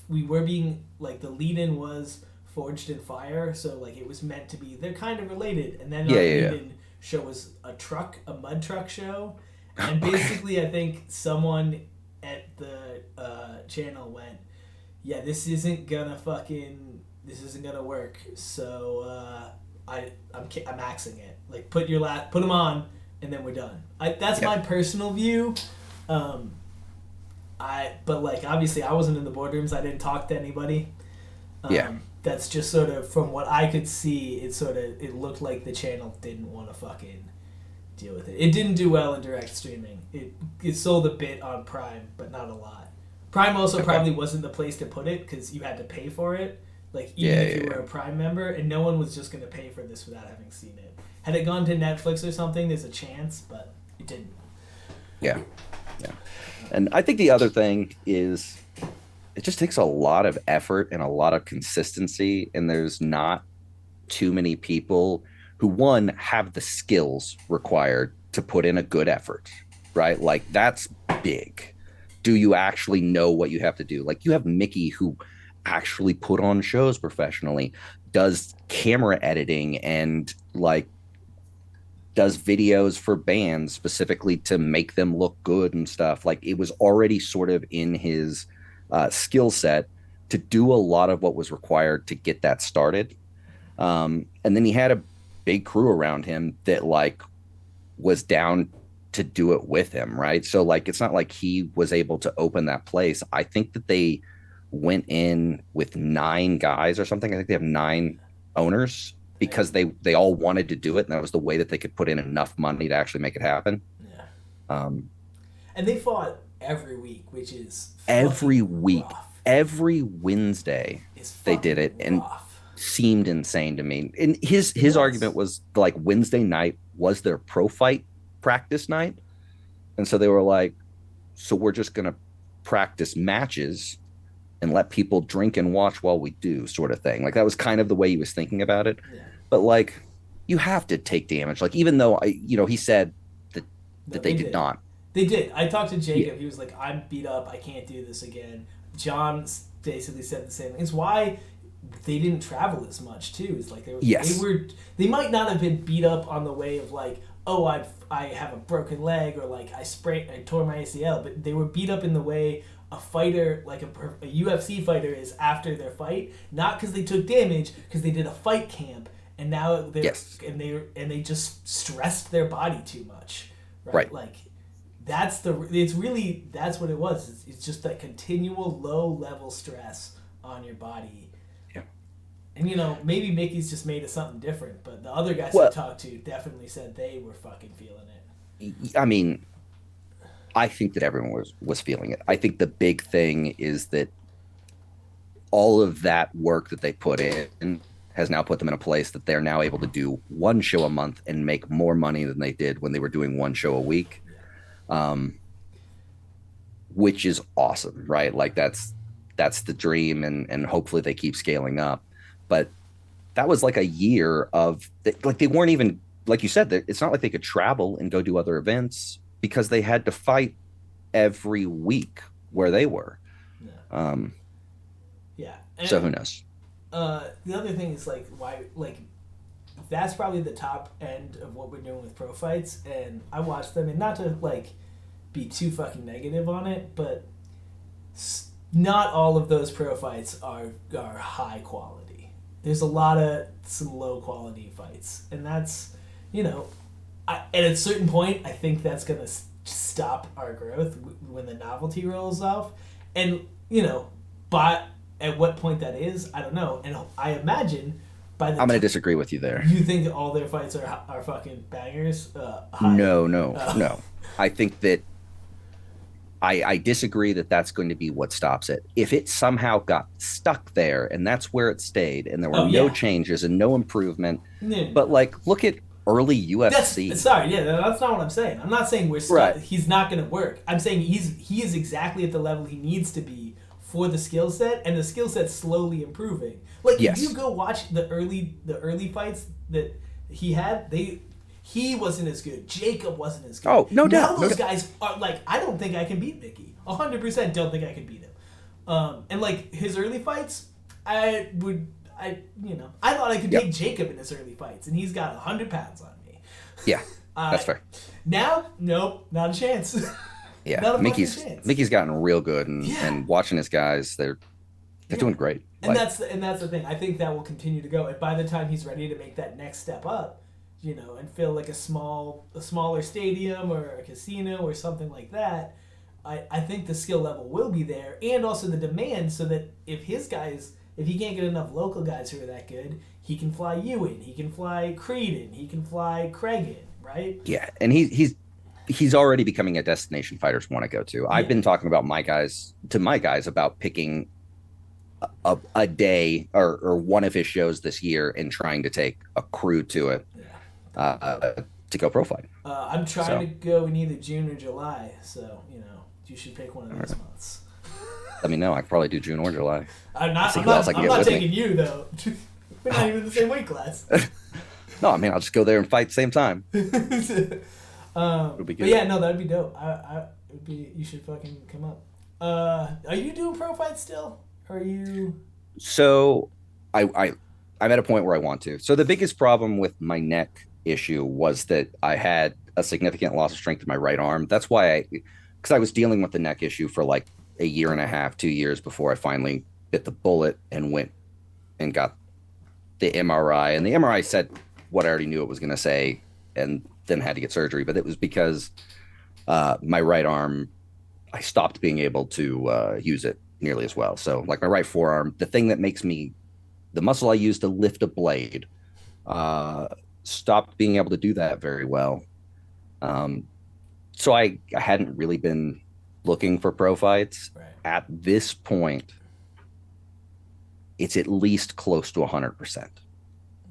we were being like the lead in was Forged in Fire, so like it was meant to be they're kind of related. And then Yeah, our yeah, lead in show was a mud truck show, yeah. and Okay. basically I think someone at the channel went, yeah, this isn't gonna work. So I'm axing it. Like put them on, and then we're done. That's Yeah, my personal view. Um, but like obviously I wasn't in the boardrooms. I didn't talk to anybody. yeah. That's just sort of from what I could see. It looked like the channel didn't want to fucking deal with it. It didn't do well in direct streaming. It sold a bit on Prime, but not a lot. Prime also Okay. probably wasn't the place to put it because you had to pay for it. Like even Yeah, if yeah, you yeah. were a Prime member, and no one was just going to pay for this without having seen it. Had it gone to Netflix or something, there's a chance, but it didn't. Yeah, yeah. And I think the other thing is it just takes a lot of effort and a lot of consistency, and there's not too many people who one have the skills required to put in a good effort, right? Like that's big. Do you actually know what you have to do? Like you have Mickey who actually put on shows professionally, does camera editing and like does videos for bands specifically to make them look good and stuff. Like it was already sort of in his skill set to do a lot of what was required to get that started. And then he had a big crew around him that like was down to do it with him, right? So like it's not like he was able to open that place. I think that they went in with 9 guys or something. I think they have 9 owners Right? because they all wanted to do it, and that was the way that they could put in enough money to actually make it happen. Yeah. Um, And they fought every week, which is every fucking week, rough. every Wednesday, It's they did fucking it, and rough. seemed insane to me. And It his was. argument was like Wednesday night was their pro fight practice night, and so they were like, so we're just gonna practice matches and let people drink and watch while we do, sort of thing. Like that was kind of the way he was thinking about it. Yeah. But like, you have to take damage. Like even though he said that No, that they they did did. not. They did. I talked to Yeah. Jacob. He was like, "I'm beat up. I can't do this again." John basically said the same thing. It's why they didn't travel as much too. It's like Yes. they might not have been beat up on the way of like, oh, I have a broken leg or like I tore my ACL, but they were beat up in the way a fighter like a UFC fighter is after their fight, not because they took damage, because they did a fight camp and now Yes. they just stressed their body too much, right? Right. Like that's what it was. It's just that continual low level stress on your body. Yeah. And maybe Mickey's just made it something different, but the other guys I Well, talked to definitely said they were fucking feeling it. I mean, I think that everyone was feeling it. I think the big thing is that all of that work that they put in has now put them in a place that they're now able to do one show a month and make more money than they did when they were doing one show a week. Yeah. Um, which is awesome, right? Like that's the dream, and hopefully they keep scaling up. But that was like a year of like they weren't even like you said, that it's not like they could travel and go do other events because they had to fight every week where they were. No. Um, Yeah. so who And knows? the other thing is like why like that's probably the top end of what we're doing with pro fights, and I watch them, and not to like be too fucking negative on it, but not all of those pro fights are high quality. There's a lot of some low quality fights, and that's you know, at a certain point, I think that's gonna stop our growth when the novelty rolls off, and but at what point that is, I don't know, and I imagine by the I'm going to time disagree with you there. you think all their fights are fucking bangers, high. No, no, Uh, no. I think that I disagree that that's going to be what stops it. If it somehow got stuck there and that's where it stayed and there were oh no yeah, changes and no improvement, no, no, but no. like look at early That's UFC. sorry, yeah, that's not what I'm saying. I'm not saying we're Right. stuck. He's not going to work. I'm saying he is exactly at the level he needs to be for the skill set, and the skill set's slowly improving. Like if you Yes. go watch the early fights that he had, he wasn't as good. Jacob wasn't as good. Oh, no Now doubt. No those doubt. guys are like, I don't think I can beat Mickey. 100% don't think I can beat him. And like his early fights, I thought I could Yep. take Jacob in his early fights, and he's got 100 pounds on me. Yeah. Uh, That's fair. Now, nope, not a chance. Yeah. Not a fucking Mickey's chance. Mickey's gotten real good and Yeah. watching his guys, they're Yeah. doing great. And Like that's the thing. I think that will continue to go. And by the time he's ready to make that next step up, and fill like a smaller stadium or a casino or something like that, I think the skill level will be there, and also the demand, so that if he can't get enough local guys who are that good, he can fly you in, he can fly Creed in, he can fly Craig in, right? yeah, and he's already becoming a destination fighters want to go to. I've Yeah. been talking about my guys about picking a day or one of his shows this year and trying to take a crew to it Yeah. to go pro fight. I'm trying So to go in either June or July, so you should pick one of those months. let me know. I could probably do June or July. I'm I'll not. see I'm who else not. I can I'm get not with taking me. you though. We're not even in the same weight class. No, I mean I'll just go there and fight same time. It'll be But good. yeah, no, that'd be dope. It would be. You should fucking come up. Are you doing pro fights still? Are you? So I I'm at a point where I want to. So the biggest problem with my neck issue was that I had a significant loss of strength in my right arm. That's why because I was dealing with the neck issue for like a year and a half, 2 years before I finally bit the bullet and went and got the MRI. And the MRI said what I already knew it was going to say, and then had to get surgery. But it was because my right arm, I stopped being able to use it nearly as well. So, like my right forearm, the thing that makes me, the muscle I use to lift a blade, uh, stopped being able to do that very well. Um, so I hadn't really been looking for pro fights. Right. At this point, it's at least close to 100%.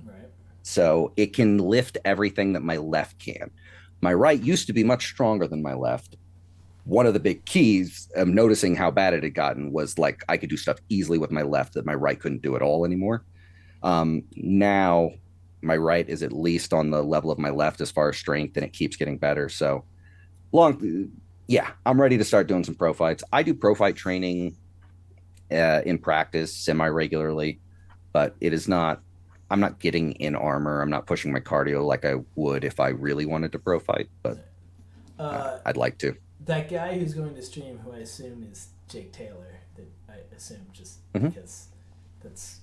Right. So it can lift everything that my left can. My right used to be much stronger than my left. One of the big keys of noticing how bad it had gotten was like I could do stuff easily with my left that my right couldn't do at all anymore. Now my right is at least on the level of my left as far as strength, and it keeps getting better. So long, yeah, I'm ready to start doing some pro fights. I do pro fight training in practice semi regularly, but it is not. I'm not getting in armor. I'm not pushing my cardio like I would if I really wanted to pro fight, but I'd like to. That guy who's going to stream, who I assume is Jake Taylor, that I assume just because that's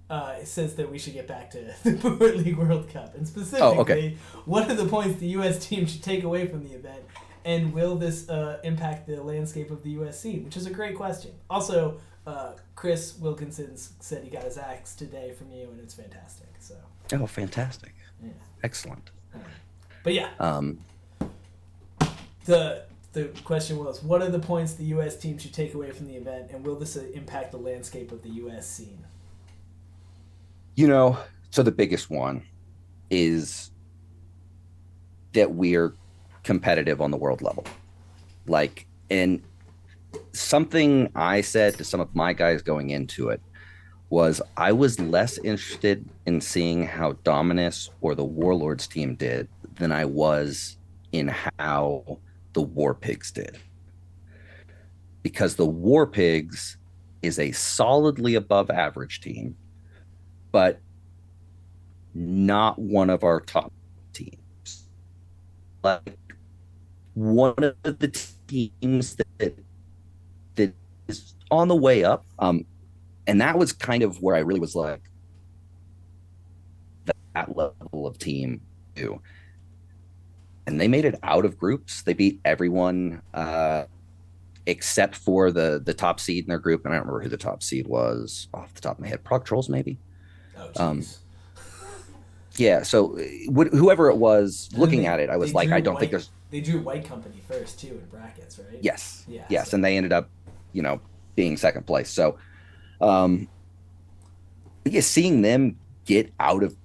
it says that we should get back to the Buhurt League World Cup, and specifically, what are the points the U.S. team should take away from the event, and will this impact the landscape of the U.S. scene? Which is a great question. Also, Chris Wilkinson said he got his axe today from you, and it's fantastic. So. Oh, fantastic! Yeah. Excellent. But yeah. The question was, what are the points the U.S. team should take away from the event, and will this impact the landscape of the U.S. scene? So the biggest one is that we're competitive on the world level. And something I said to some of my guys going into it was I was less interested in seeing how Dominus or the Warlords team did than I was in how the War Pigs did. Because the War Pigs is a solidly above average team, but not one of our top teams. Like one of the teams that is on the way up. And that was kind of where I really was like, that level of team too. And they made it out of groups. They beat everyone except for the top seed in their group. And I don't remember who the top seed was off the top of my head. Prog Trolls, maybe. Oh, Um, jeez. yeah. So whoever it was, And then looking at it, I they was like, drew I don't think white. there's. They drew White Company first too in brackets, right? Yes, Yeah. yes, So and they ended up, being second place. So, um, yeah, seeing them get out of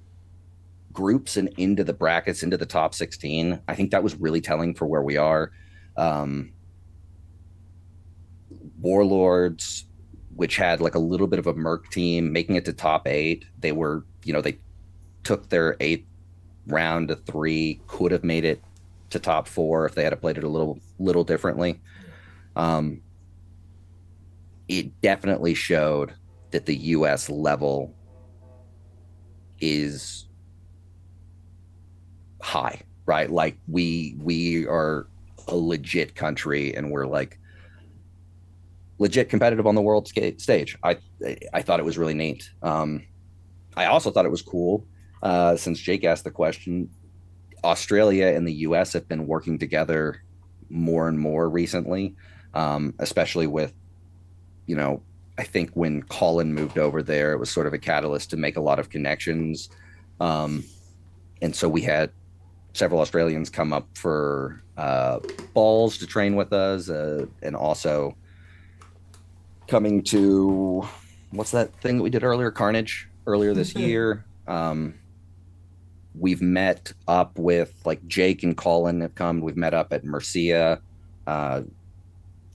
groups and into the brackets, into the top 16, I think that was really telling for where we are. Um, Warlords, which had like a little bit of a Merc team, making it to top eight. They were, they took their eighth round to three, could have made it to top four if they had played it a little differently. yeah. Um, it definitely showed that the U.S. level is high, right? Like we are a legit country, and we're like legit competitive on the world stage. I thought it was really neat. I also thought it was cool, since Jake asked the question. Australia and the U.S. have been working together more and more recently, especially with, you know, I think when Colin moved over there, it was sort of a catalyst to make a lot of connections. Um, and so we had several Australians come up for balls to train with us, and also coming to, what's that thing that we did earlier, Carnage, earlier this year. We've met up with, like, Jake and Colin have come. We've met up at Mercia. Uh,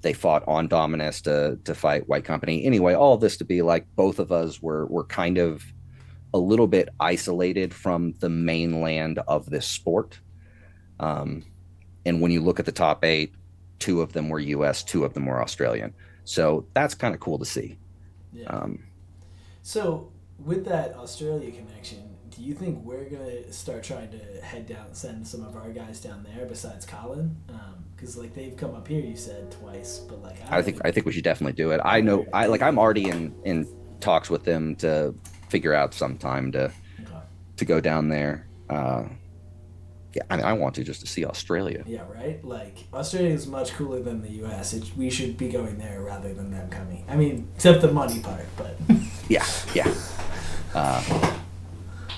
they fought on Dominus to fight White Company. Anyway, all this to be like both of us were kind of a little bit isolated from the mainland of this sport. Um, and when you look at the top eight, two of them were US, two of them were Australian. So that's kind of cool to see. Yeah. Um, So with that Australia connection, do you think we're gonna start trying to head down, send some of our guys down there besides Colin? Because like they've come up here, you said twice, but like I I don't think think I think we should definitely do it. I I've know heard I like I'm anything already about in talks with them to figure out some time it. Okay. to go down there. Yeah, I mean, I want to just to see Australia. Yeah, right. Like Australia is much cooler than the U.S. We should be going there rather than them coming. I mean, except the money part, but Yeah, yeah, uh,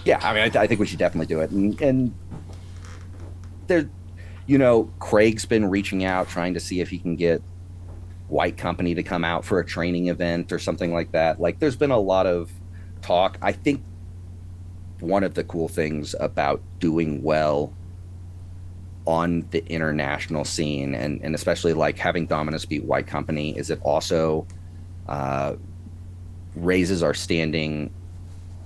yeah. I mean, I think we should definitely do it. And there, Craig's been reaching out, trying to see if he can get White Company to come out for a training event or something like that. Like, there's been a lot of talk. I think one of the cool things about doing well on the international scene, and especially like having Dominus beat White Company, is it also uh, raises our standing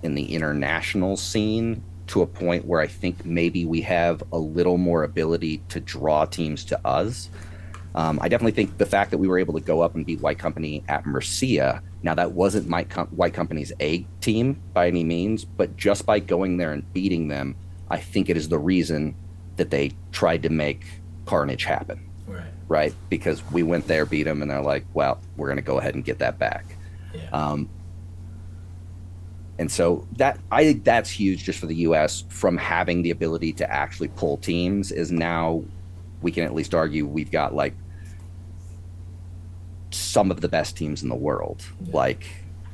in the international scene to a point where I think maybe we have a little more ability to draw teams to us. I definitely think the fact that we were able to go up and beat White Company at Mercia. Now, that wasn't White Company's A team by any means, but just by going there and beating them, I think it is the reason that they tried to make Carnage happen. right. Right? Because we went there, beat them, and they're like, well, we're going to go ahead and get that back. Yeah. And so that, I think that's huge just for the U.S. from having the ability to actually pull teams. Is now we can at least argue we've got like some of the best teams in the world. Yeah. Like,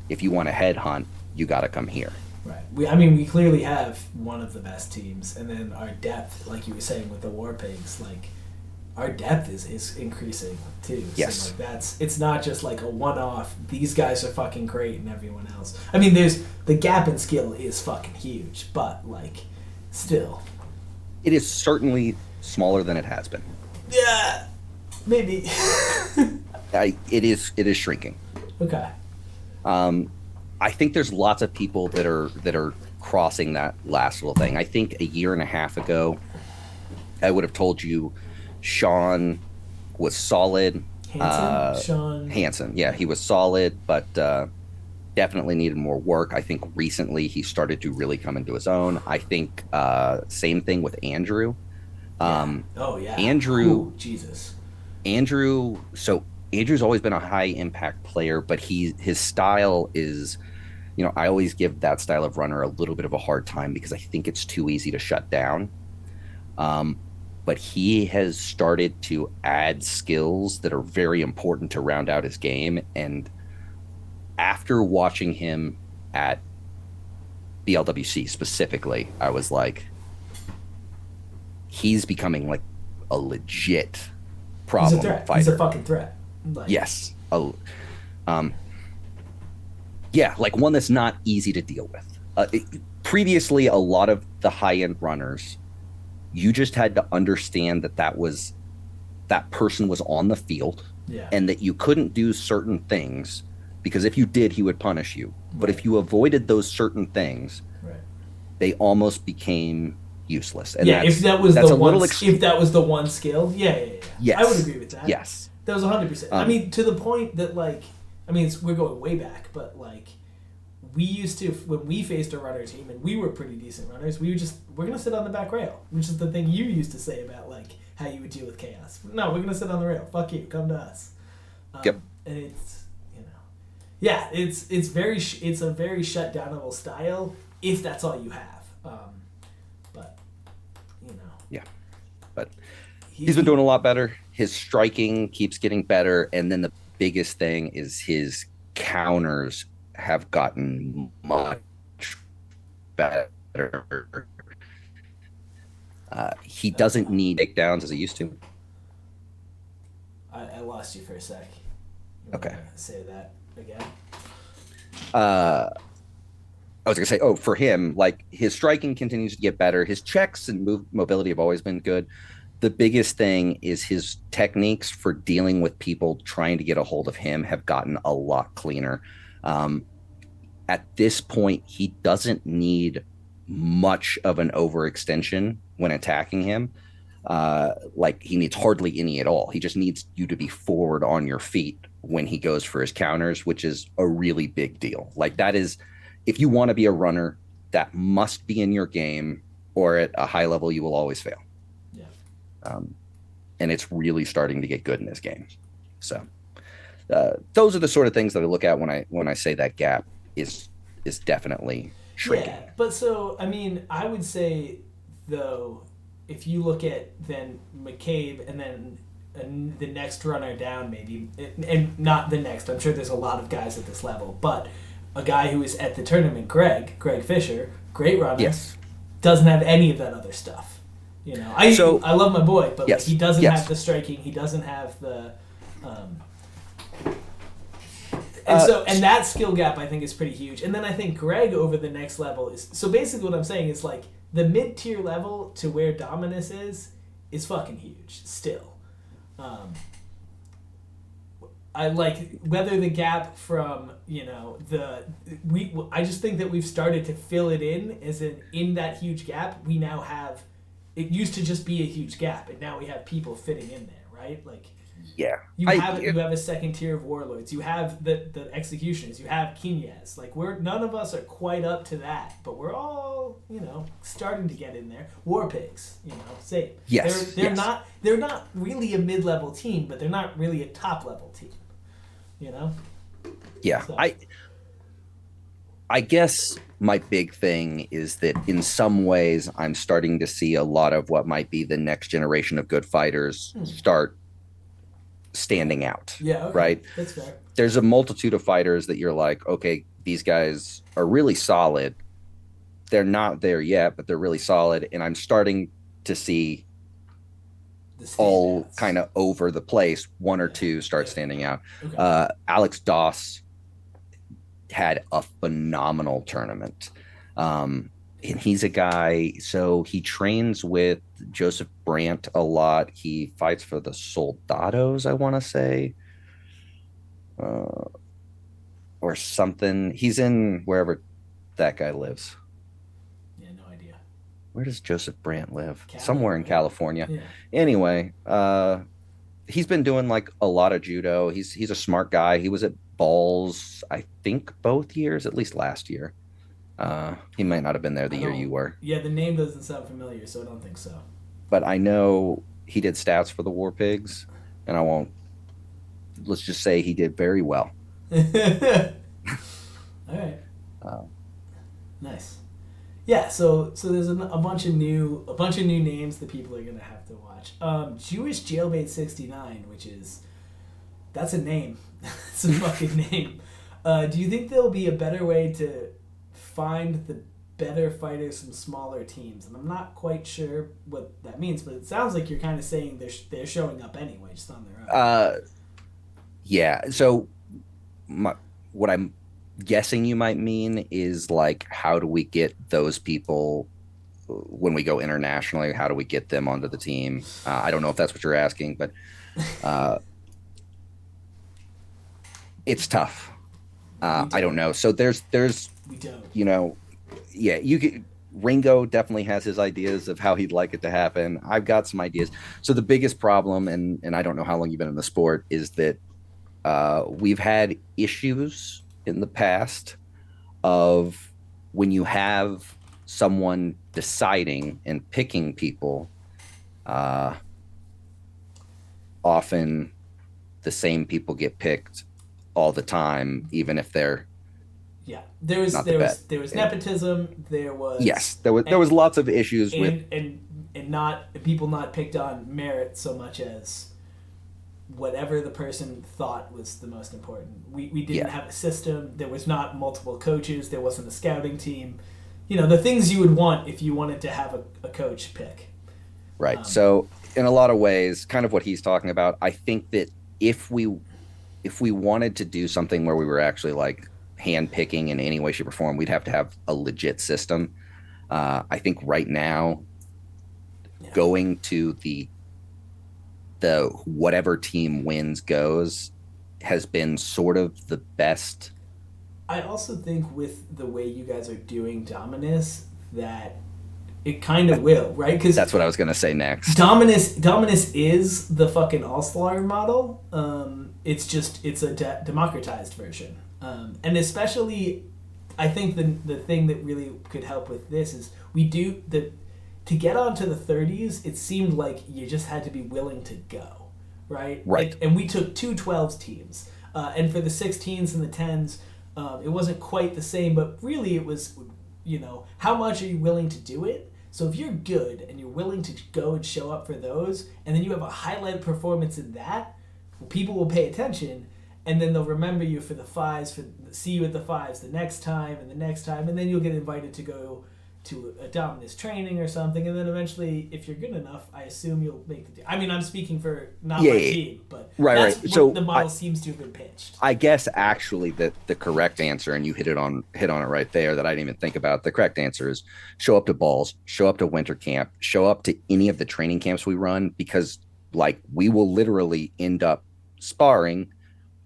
if you want to headhunt, you got to come here. Right. We clearly have one of the best teams, and then our depth, like you were saying with the War Pigs, like our depth is increasing too. Yes. So like it's not just like a one-off. These guys are fucking great, and everyone else. I mean, there's the gap in skill is fucking huge, but like still. It is certainly smaller than it has been. Yeah. Maybe. It is shrinking. Okay. Um, I think there's lots of people that are crossing that last little thing. I think a year and a half ago, I would have told you Sean was solid. Hanson, Uh, Sean. Hanson, yeah, he was solid, but definitely needed more work. I think recently he started to really come into his own. I think same thing with Andrew. Yeah. Um, Oh yeah. Andrew, Ooh, Jesus. so Andrew's always been a high impact player, but his style is, I always give that style of runner a little bit of a hard time because I think it's too easy to shut down. Um, but he has started to add skills that are very important to round out his game. And after watching him at BLWC specifically, I was like, he's becoming like a legit He's a problem threat. He's a fighter. fucking threat. Like, Yes. Um, yeah, like one that's not easy to deal with. Previously, a lot of the high end runners, you just had to understand that person was on the field yeah. and that you couldn't do certain things because if you did, he would punish you. But Right. if you avoided those certain things, Right. they almost became useless. And Yeah. If that was that's the a one, little if that was the one skill, yeah, yeah, yeah. I would yes, agree with that. yes. That was 100%. I Um, mean, to the point that like, I mean, we're going way back, but like, we used to when we faced a runner team and we were pretty decent runners. We're gonna sit on the back rail, which is the thing you used to say about like how you would deal with chaos. No, we're gonna sit on the rail. Fuck you. Come to us. yep. And it's yeah, it's a very shut downable style if that's all you have. But you know, Yeah. But he's been doing a lot better. His striking keeps getting better, and then the biggest thing is his counters have gotten much better. He doesn't need takedowns as he used to. I lost you for a sec. You want Okay. to say that again? Uh, I was gonna say, oh, for him, like his striking continues to get better. His checks and mobility have always been good. The biggest thing is his techniques for dealing with people trying to get a hold of him have gotten a lot cleaner. Um, at this point, he doesn't need much of an overextension when attacking him. Like he needs hardly any at all. He just needs you to be forward on your feet when he goes for his counters, which is a really big deal. Like that is, if you want to be a runner, that must be in your game, or at a high level, you will always fail. Yeah. Um, and it's really starting to get good in his game. So those are the sort of things that I look at when I say that gap is definitely shrinking. Yeah, but so I mean, I would say though, if you look at then McCabe and then the next runner down, maybe, and not the next. I'm sure there's a lot of guys at this level, but a guy who is at the tournament, Greg Fisher, great runner, Yes. doesn't have any of that other stuff. You know, I love my boy, but like, Yes. he doesn't Yes. have the striking. He doesn't have the. And that skill gap I think is pretty huge. And then I think Greg over the next level is so basically what I'm saying is like the mid tier level to where Dominus is fucking huge still. I like whether the gap from I just think that we've started to fill it in as in that huge gap we now have. It used to just be a huge gap, and now we have people fitting in there, right? Like Yeah. you have a second tier of warlords. You have the executioners. You have Kinyas. Like none of us are quite up to that, but we're all starting to get in there. War pigs, same. Yes. They're not really a mid level team, but they're not really a top level team. Yeah. So. I guess my big thing is that in some ways I'm starting to see a lot of what might be the next generation of good fighters start standing out. Yeah, okay. Right? That's fair. There's a multitude of fighters that you're like, okay, these guys are really solid. They're not there yet, but they're really solid. And I'm starting to see all kind of over the place, one or two start standing out. Okay. Alex Doss had a phenomenal tournament. And he's a guy, so he trains with Joseph Brandt a lot. He fights for the Soldados, I want to say. or something. He's in wherever that guy lives. Yeah, no idea. Where does Joseph Brandt live? Cali, Somewhere in right? California. Yeah. Anyway, he's been doing like a lot of judo. He's a smart guy. He was at balls, I think, both years, at least last year. He might not have been there the I year don't. you were, Yeah, the name doesn't sound familiar, so I don't think so. but I know he did stats for the War Pigs, and I won't. Let's just say he did very well. All right. Uh, Nice. Yeah. So there's a bunch of new names that people are gonna have to watch. Jewish Jailbait 69, which is that's a name. It's a fucking name. Do you think there'll be a better way to find the better fighters from smaller teams? And I'm not quite sure what that means, but it sounds like you're kind of saying they're showing up anyway, just on their own. uh, yeah. So my, what I'm guessing you might mean is like, how do we get those people when we go internationally? How do we get them onto the team? I don't know if that's what you're asking, but uh, it's tough. We I don't don't. know. So there's We don't. you know, yeah, you could. Ringo definitely has his ideas of how he'd like it to happen. I've got some ideas. So the biggest problem, and I don't know how long you've been in the sport, is that we've had issues in the past of when you have someone deciding and picking people, uh, often the same people get picked all the time, even if they're Yeah, there was not the there best. was there was And nepotism. There was yes, there was lots of issues with and not people not picked on merit so much as whatever the person thought was the most important. We didn't yeah, have a system. There was not multiple coaches. There wasn't a scouting team. The things you would want if you wanted to have a coach pick. right. Um, So in a lot of ways, kind of what he's talking about, I think that if we if we wanted to do something where we were actually like hand picking in any way, shape, or form, we'd have to have a legit system. I think right now, yeah. going to the whatever team wins goes has been sort of the best. I also think with the way you guys are doing Dominus that it kind of will, right? Because That's what I was going to say next. Dominus is the fucking All Star model. It's a democratized version, and especially, I think the thing that really could help with this is we do the to get onto the 30s. It seemed like you just had to be willing to go, right? Right. And we took two 12s teams, and for the 16s and the 10s, it wasn't quite the same, but really it was, how much are you willing to do it? So if you're good and you're willing to go and show up for those, and then you have a highlight performance in that, well, people will pay attention, and then they'll remember you for the fives, see you at the fives the next time and the next time, and then you'll get invited to go to a Dominus training or something, and then eventually, if you're good enough, I assume you'll make the team. I mean, I'm speaking for not Yeah, my yeah, team, but right, that's right. what So the model seems to have been pitched. I guess actually the correct answer, and you hit on it right there, that I didn't even think about. The correct answer is show up to balls, show up to winter camp, show up to any of the training camps we run, because like we will literally end up sparring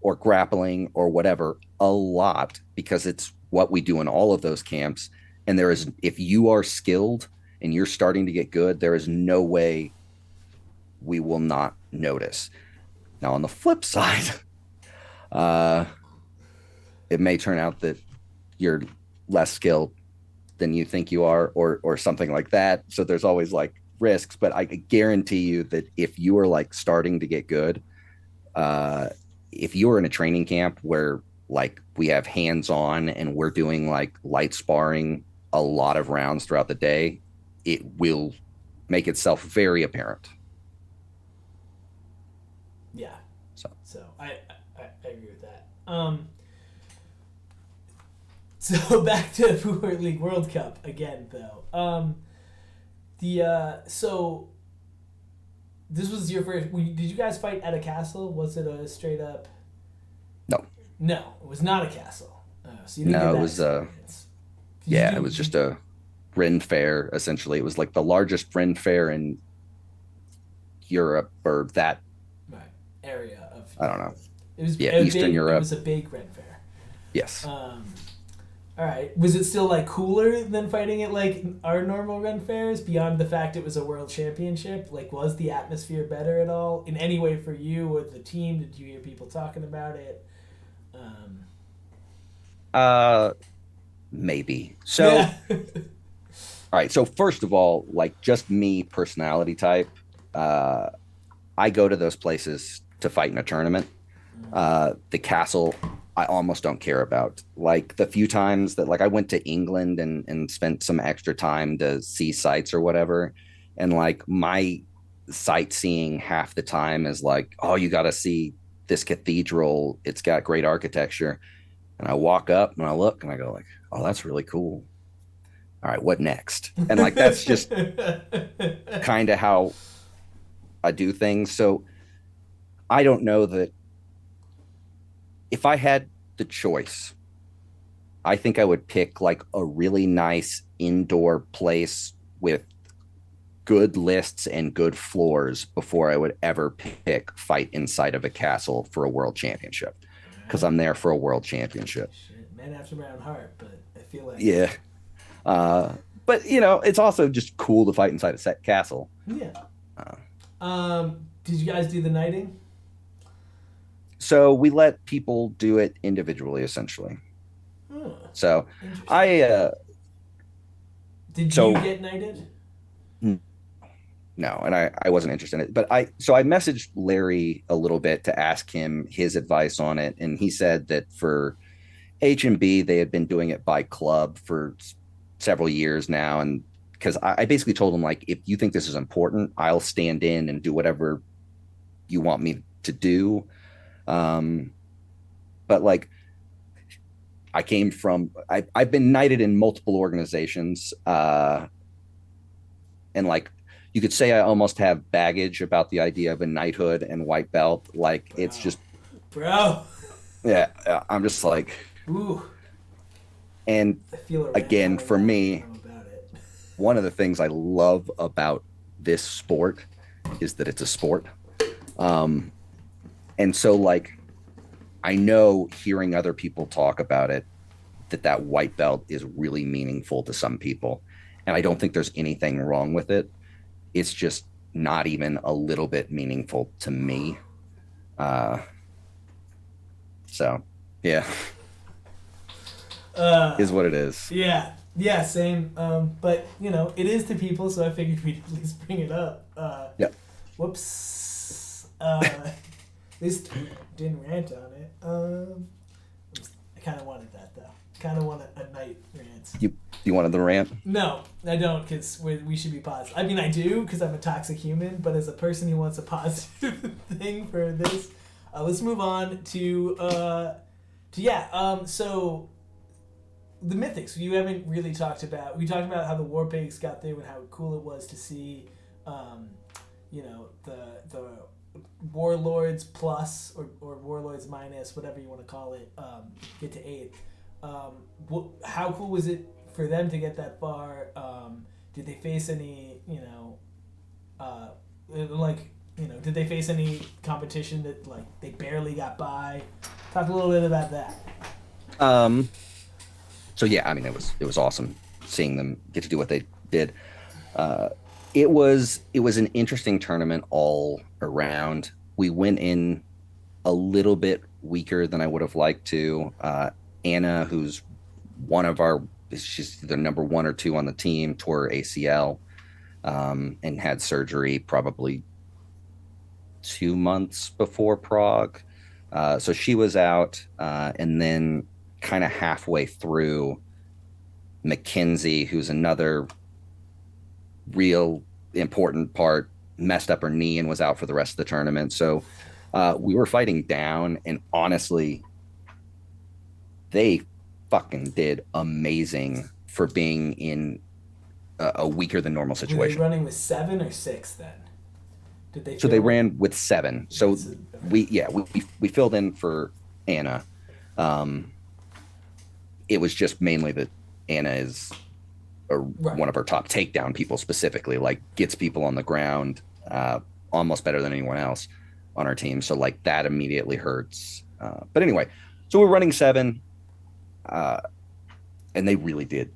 or grappling or whatever a lot, because it's what we do in all of those camps. And there is, if you are skilled and you're starting to get good, there is no way we will not notice. Now on the flip side, uh, it may turn out that you're less skilled than you think you are, or something like that. So there's always like risks, but I guarantee you that if you are like starting to get good, uh, if you are in a training camp where like we have hands on and we're doing like light sparring a lot of rounds throughout the day, it will make itself very apparent. Yeah. So So I agree with that. So back to Buhurt League World Cup again, though. So this was your first. Did you guys fight at a castle? Was it a straight up? no, No, it was not a castle. So you didn't get no, it that was experience. Did you yeah, do? it was just a Ren fair. Essentially, it was like the largest Ren fair in Europe, or that, Right, area of I don't know. It was Yeah, a Eastern big. It Europe. was a big Ren fair. Yes. Um, all right. Was it still like cooler than fighting at like our normal run fairs? Beyond the fact it was a world championship, like was the atmosphere better at all in any way for you or the team? Did you hear people talking about it? Um, Uh, maybe. So, yeah. all right. So first of all, like just me, personality type. Uh, I go to those places to fight in a tournament. The castle, I almost don't care about. Like the few times that like I went to England and spent some extra time to see sites or whatever, and like my sightseeing half the time is like, oh, you got to see this cathedral. It's got great architecture. And I walk up and I look and I go like, oh, that's really cool. All right, what next? And like that's just kind of how I do things. So I don't know that if I had the choice, I think I would pick like a really nice indoor place with good lists and good floors before I would ever pick fight inside of a castle for a world championship because Alright. I'm there for a world championship. Shit, man after my own heart, but I feel like Yeah. Uh, but you know, it's also just cool to fight inside a set castle. yeah. Uh, Did you guys do the knighting? so we let people do it individually, essentially. Huh, So interesting. I, Did you so get knighted? no, and I wasn't interested in it. But I messaged Larry a little bit to ask him his advice on it, and he said that for H&B they had been doing it by club for several years now, and because I basically told him like if you think this is important, I'll stand in and do whatever you want me to do. Um, but like I've been knighted in multiple organizations, and like you could say I almost have baggage about the idea of a knighthood and white belt. Like it's Bro. just Bro. yeah, I'm just like, Ooh. and I feel a rant again coming for on thinking me, about it. one of the things I love about this sport is that it's a sport. Um, and so like I know hearing other people talk about it that white belt is really meaningful to some people, and I don't think there's anything wrong with it. It's just not even a little bit meaningful to me. Uh, so yeah, Uh, is what it is. yeah. Yeah, same. But, you know, it is to people, so I figured we'd at least bring it up. Yeah. Whoops. At least didn't rant on it. I kind of wanted that, though. Kind of want a night rant. You wanted the rant? No, I don't, because we should be positive. I mean, I do, because I'm a toxic human, but as a person who wants a positive thing for this, let's move on so the mythics. You haven't really talked about. We talked about how the war pigs got there and how cool it was to see, um, the warlords plus or warlords minus whatever you want to call it get to eighth. How cool was it for them to get that far? Did they face any uh, like did they face any competition that like they barely got by? Talk a little bit about that. Um, so yeah, I mean it was awesome seeing them get to do what they did. Uh, it was an interesting tournament all around. We went in a little bit weaker than I would have liked to. Anna, who's one of our, she's the number one or two on the team, tore her ACL, and had surgery probably 2 months before Prague. So she was out, and then kind of halfway through, Mackenzie, who's another real important part, messed up her knee and was out for the rest of the tournament. So we were fighting down, and honestly, they fucking did amazing for being in a weaker than normal Were they situation. running with 7 or 6 then? Did they So they fill in? ran with seven. So With, okay. we filled in for Anna. Um, it was just mainly that Anna is Right. one of our top takedown people specifically, like gets people on the ground almost better than anyone else on our team. So like that immediately hurts. But anyway, so we're running seven. uh, and they really did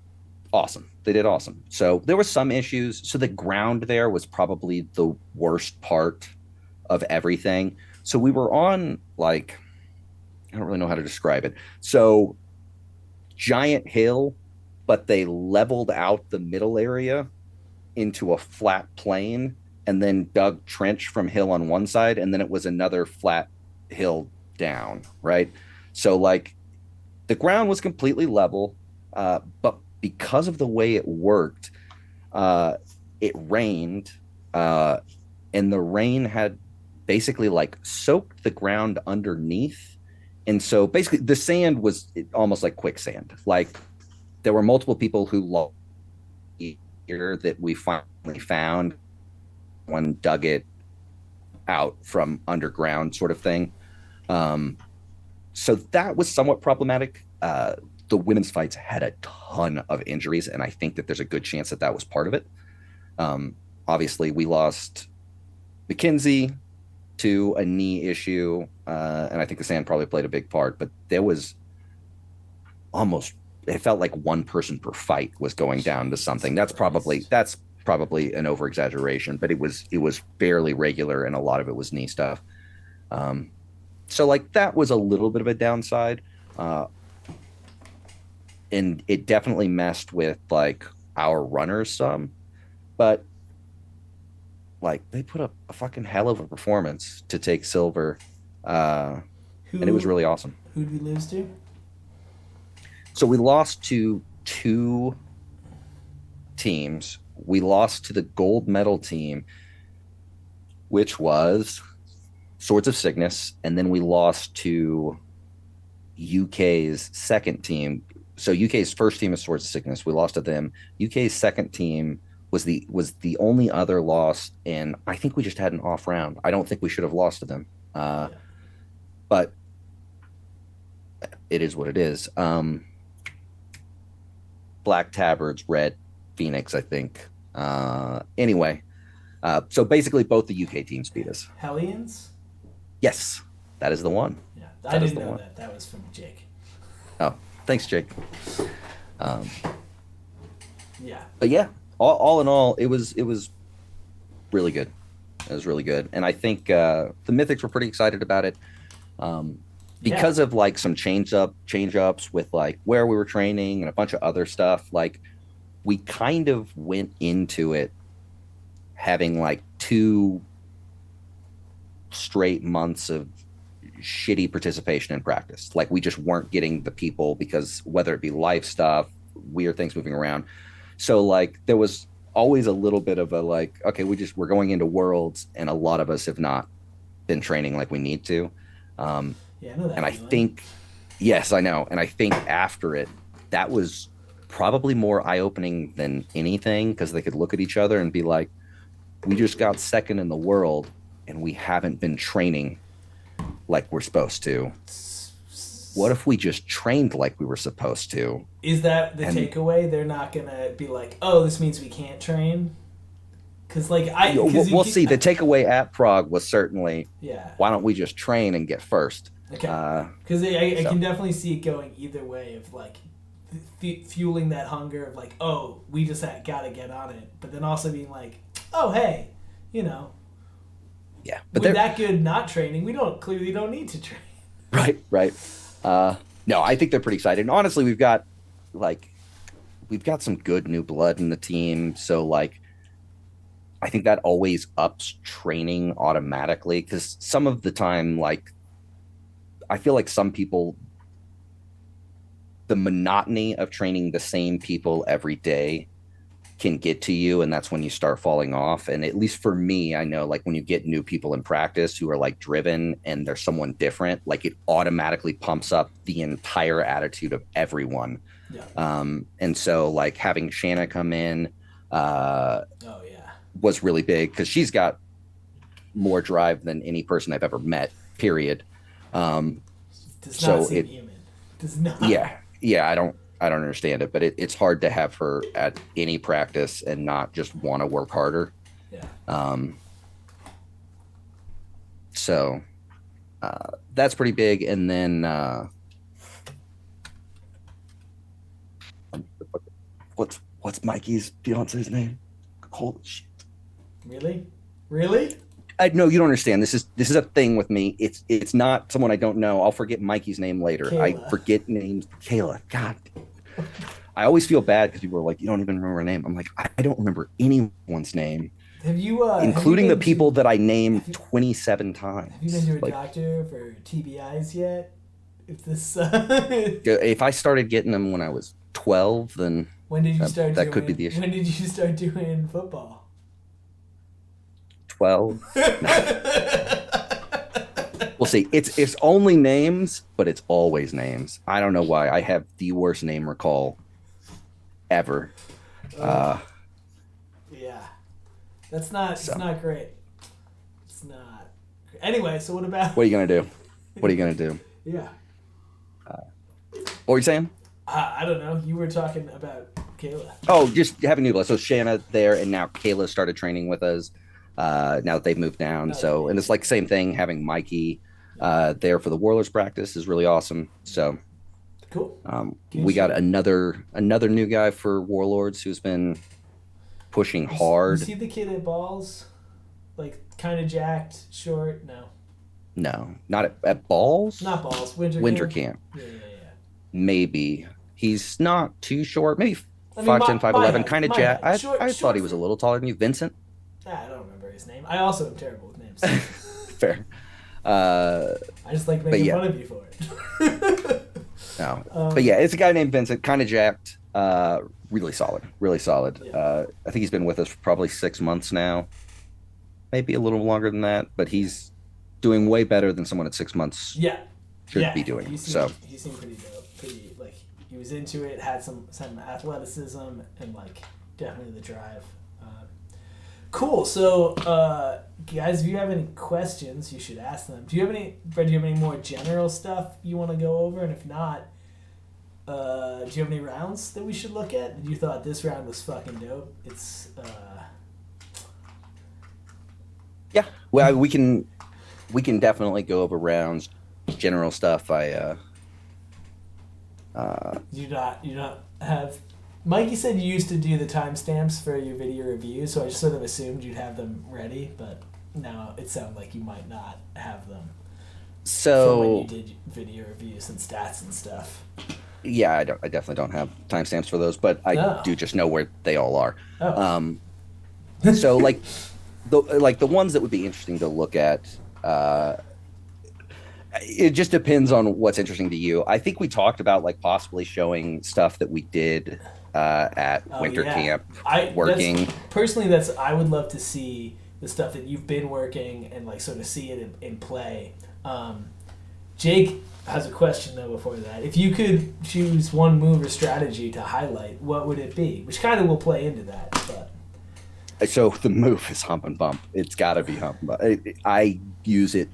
awesome. They did awesome. So there were some issues. So the ground there was probably the worst part of everything. So we were on like, I don't really know how to describe it. So giant hill, but they leveled out the middle area into a flat plain and then dug trench from hill on one side, and then it was another flat hill down, right? So like the ground was completely level, but because of the way it worked, uh, it rained, uh, and the rain had basically like soaked the ground underneath. And so basically the sand was almost like quicksand. Like there were multiple people who lost here that we finally found. One dug it out from underground, sort of thing. Um, so that was somewhat problematic. The women's fights had a ton of injuries, and I think that there's a good chance that that was part of it. Um, Obviously, we lost McKinsey to a knee issue, and I think the sand probably played a big part. But there was almost, it felt like one person per fight was going down to something. That's probably an over exaggeration, but it was fairly regular, and a lot of it was knee stuff. Um, so like that was a little bit of a downside, uh, and it definitely messed with like our runners some, but like they put up a fucking hell of a performance to take silver, uh, and it was Who really awesome. who did we lose to? So we lost to two teams. We lost to the gold medal team, which was Swords of Sickness, and then we lost to UK's second team. So UK's first team is Swords of Sickness. We lost to them. UK's second team was the only other loss, and I think we just had an off round. I don't think we should have lost to them, Yeah. but it is what it is. Black Tabards, Red Phoenix, I think. Anyway, so basically both the UK teams beat us. Hellions? Yes, that is the one. Yeah. I That is didn't the know one. that. That was from Jake. Oh, thanks, Jake. Um, Yeah. but yeah, all in all, it was really good. It was really good, and I think the Mythics were pretty excited about it, um, Yeah. because of like some change ups with like where we were training and a bunch of other stuff. Like we kind of went into it having like 2 straight months of shitty participation in practice. Like we just weren't getting the people because whether it be life stuff, weird things moving around. So like there was always a little bit of a like, okay, we're going into worlds, and a lot of us have not been training like we need to. Um, Yeah, I know and that I feeling. think, yes, I know. And I think after it, that was probably more eye opening than anything because they could look at each other and be like, we just got second in the world and we haven't been training like we're supposed to. What if we just trained like we were supposed to? Is that the And takeaway? They're not gonna be like, "Oh, this means we can't train." Because like you know, because you we'll can, see. The takeaway at Prague was certainly, yeah. why don't we just train and get first? Okay. Uh, Because I so can definitely see it going either way of like fueling that hunger of like, oh, we just gotta get on it, but then also being like, oh, hey, you know, yeah, but with they're that good not training, we don't need to train. right, right. Uh, no, I think they're pretty excited. And honestly, like we've got some good new blood in the team. So like I think that always ups training automatically because some of the time, like I feel like some people, the monotony of training the same people every day can get to you, and that's when you start falling off. And at least for me, I know like when you get new people in practice who are like driven and there's someone different, like it automatically pumps up the entire attitude of everyone. Yeah. And so like having Shanna come in uh Oh yeah. was really big because she's got more drive than any person I've ever met, period. um Does not so seem it human. Does not. yeah, I don't understand it, but it's hard to have her at any practice and not just want to work harder. Yeah. um so that's pretty big. And then What's Mikey's fiance's name? Holy shit. Really? Really? I no, you don't understand. This is a thing with me. It's not someone I don't know. I'll forget Mikey's name later. I Kayla. forget names. Kayla. God, I always feel bad because people are like, you don't even remember her name. I'm like, I don't remember anyone's name, Have you including the been people to that I named have you 27 have you been times. to a Like, doctor for TBIs yet? If this if I started getting them when I was 12, then when did you start that could be doing the issue. when did you start doing football? 12. Nah, we'll see. It's only names, but it's always names. I don't know why. I have the worst name recall ever. Oh, Uh, yeah. That's not it's so not great. It's not. Anyway, so what about what are you gonna do? What are you gonna do? yeah. What were you saying? I don't know. You were talking about Kayla. Oh, just having new blood. So Shanna there, and now Kayla started training with us. Now that they've moved down, Okay, so yeah, and it's like same thing. Having Mikey yeah. there for the Warlords practice is really awesome. So Cool. Good we got shit. another new guy for Warlords who's been pushing Was hard. he the kid at balls? Like kind of jacked, short? No, No, not at balls. not balls. Winter Winter camp. camp, Yeah, yeah, yeah. maybe. He's not too short. Maybe I mean, 5'10", my 5'11", height, kind of my jack. height. I thought Short he was a for. little taller than you. Vincent. I don't remember his name. I also am terrible with names. Fair. Uh, I just like but making yeah, fun of you for it. no. But um, yeah, it's a guy named Vincent, kind of jacked. Really solid, really solid. yeah, I think he's been with us for probably 6 months now, maybe a little longer than that. But yeah, he's doing way better than someone at 6 months yeah, should yeah. be doing. He So he seemed pretty dope. Pretty like he was into it. Had some athleticism and like definitely the drive. Cool. So, guys, if you have any questions, you should ask them. Do you have any, Brett? Do you have any more general stuff you want to go over? And if not, do you have any rounds that we should look at? You thought this round was fucking dope. It's yeah, well, we can definitely go over rounds, general stuff. you not have. Mikey said you used to do the timestamps for your video reviews, so I just sort of assumed you'd have them ready, but now it sounds like you might not have them for when you so did video reviews and stats and stuff. yeah, I definitely don't have timestamps for those, but I No. do just know where they all are. Oh. Um, so like the ones that would be interesting to look at. It just depends on what's interesting to you. I think we talked about like possibly showing stuff that we did at Oh winter yeah, camp that's working. personally that's I would love to see the stuff that you've been working and like sort of see it in play. Jake has a question though before that. If you could choose one move or strategy to highlight, what would it be? Which kind of will play into that, but So the move is hump and bump. It's got to be hump and bump. I use it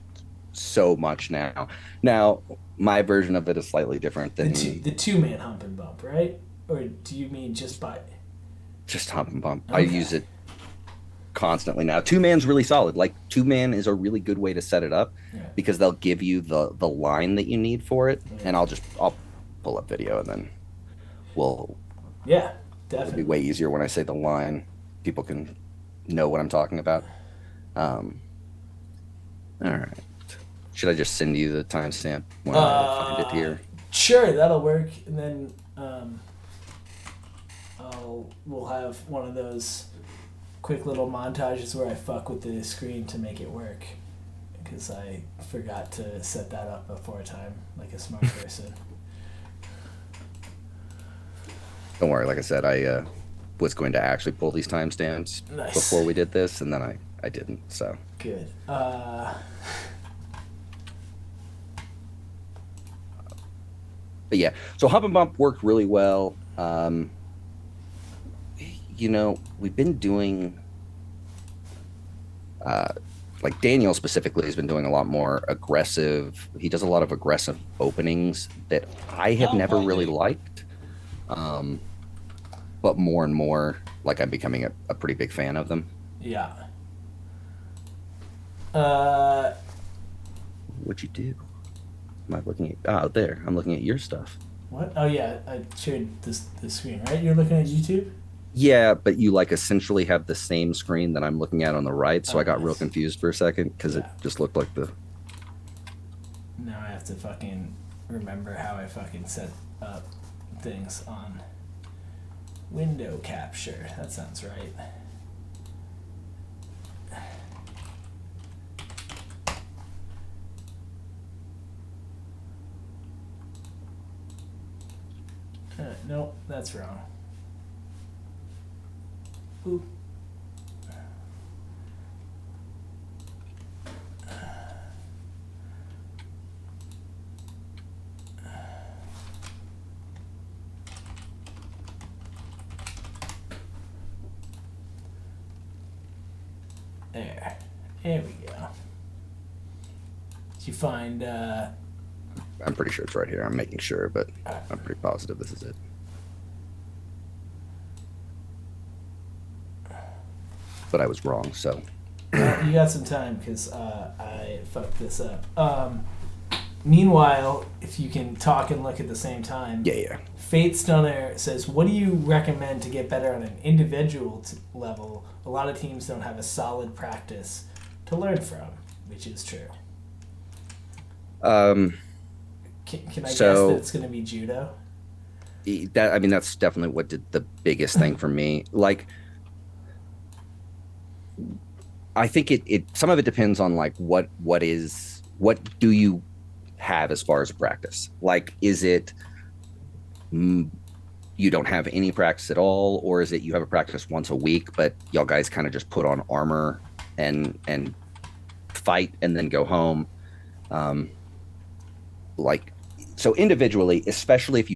so much now. Now my version of it is slightly different than the two man hump and bump, right? Or do you mean just by? just hump and bump. I Okay. use it constantly now. Two man's really solid. Like two man is a really good way to set it up Yeah. because they'll give you the line that you need for it, Yeah. and I'll pull up video and then we'll Yeah, it'll be definitely. way easier when I say the line. People can know what I'm talking about. Um, all right. Should I just send you the timestamp when I find it here? Sure, that'll work, and then we'll have one of those quick little montages where I fuck with the screen to make it work, because I forgot to set that up before time, like a smart person. Don't worry. Like I said, I was going to actually pull these timestamps Nice. before we did this, and then I didn't. So Good. but yeah, so hump and bump worked really well. We've been doing uh, like Daniel specifically has been doing a lot more aggressive. He does a lot of aggressive openings that I have never really liked. Um, but more and more, like I'm becoming a pretty big fan of them. Yeah. Uh, What'd you do? Am I looking at? Oh, there. I'm looking at your stuff. what? Oh yeah, I shared the screen, right? You're looking at YouTube. Yeah, but you like essentially have the same screen that I'm looking at on the right. So I Oh, got real nice. confused for a second because it Yeah. just looked like the. Now I have to fucking remember how I fucking set up things on window capture. That sounds right. Nope, that's wrong. Ooh. There. There we go. Did you find I'm pretty sure it's right here. I'm making sure, but uh, I'm pretty positive this is it. But I was wrong. So well, you got some time because I fucked this up. Meanwhile, if you can talk and look at the same time, yeah, yeah. Fate Stunner says, "What do you recommend to get better on an individual level? A lot of teams don't have a solid practice to learn from, which is true. Um, Can I guess that so it's going to be judo? that I mean that's definitely what did the biggest thing for me. Like I think it some of it depends on like what do you have as far as practice? Like is it mm, you don't have any practice at all, or is it you have a practice once a week, but y'all guys kind of just put on armor and fight and then go home? Um, like so individually, especially if you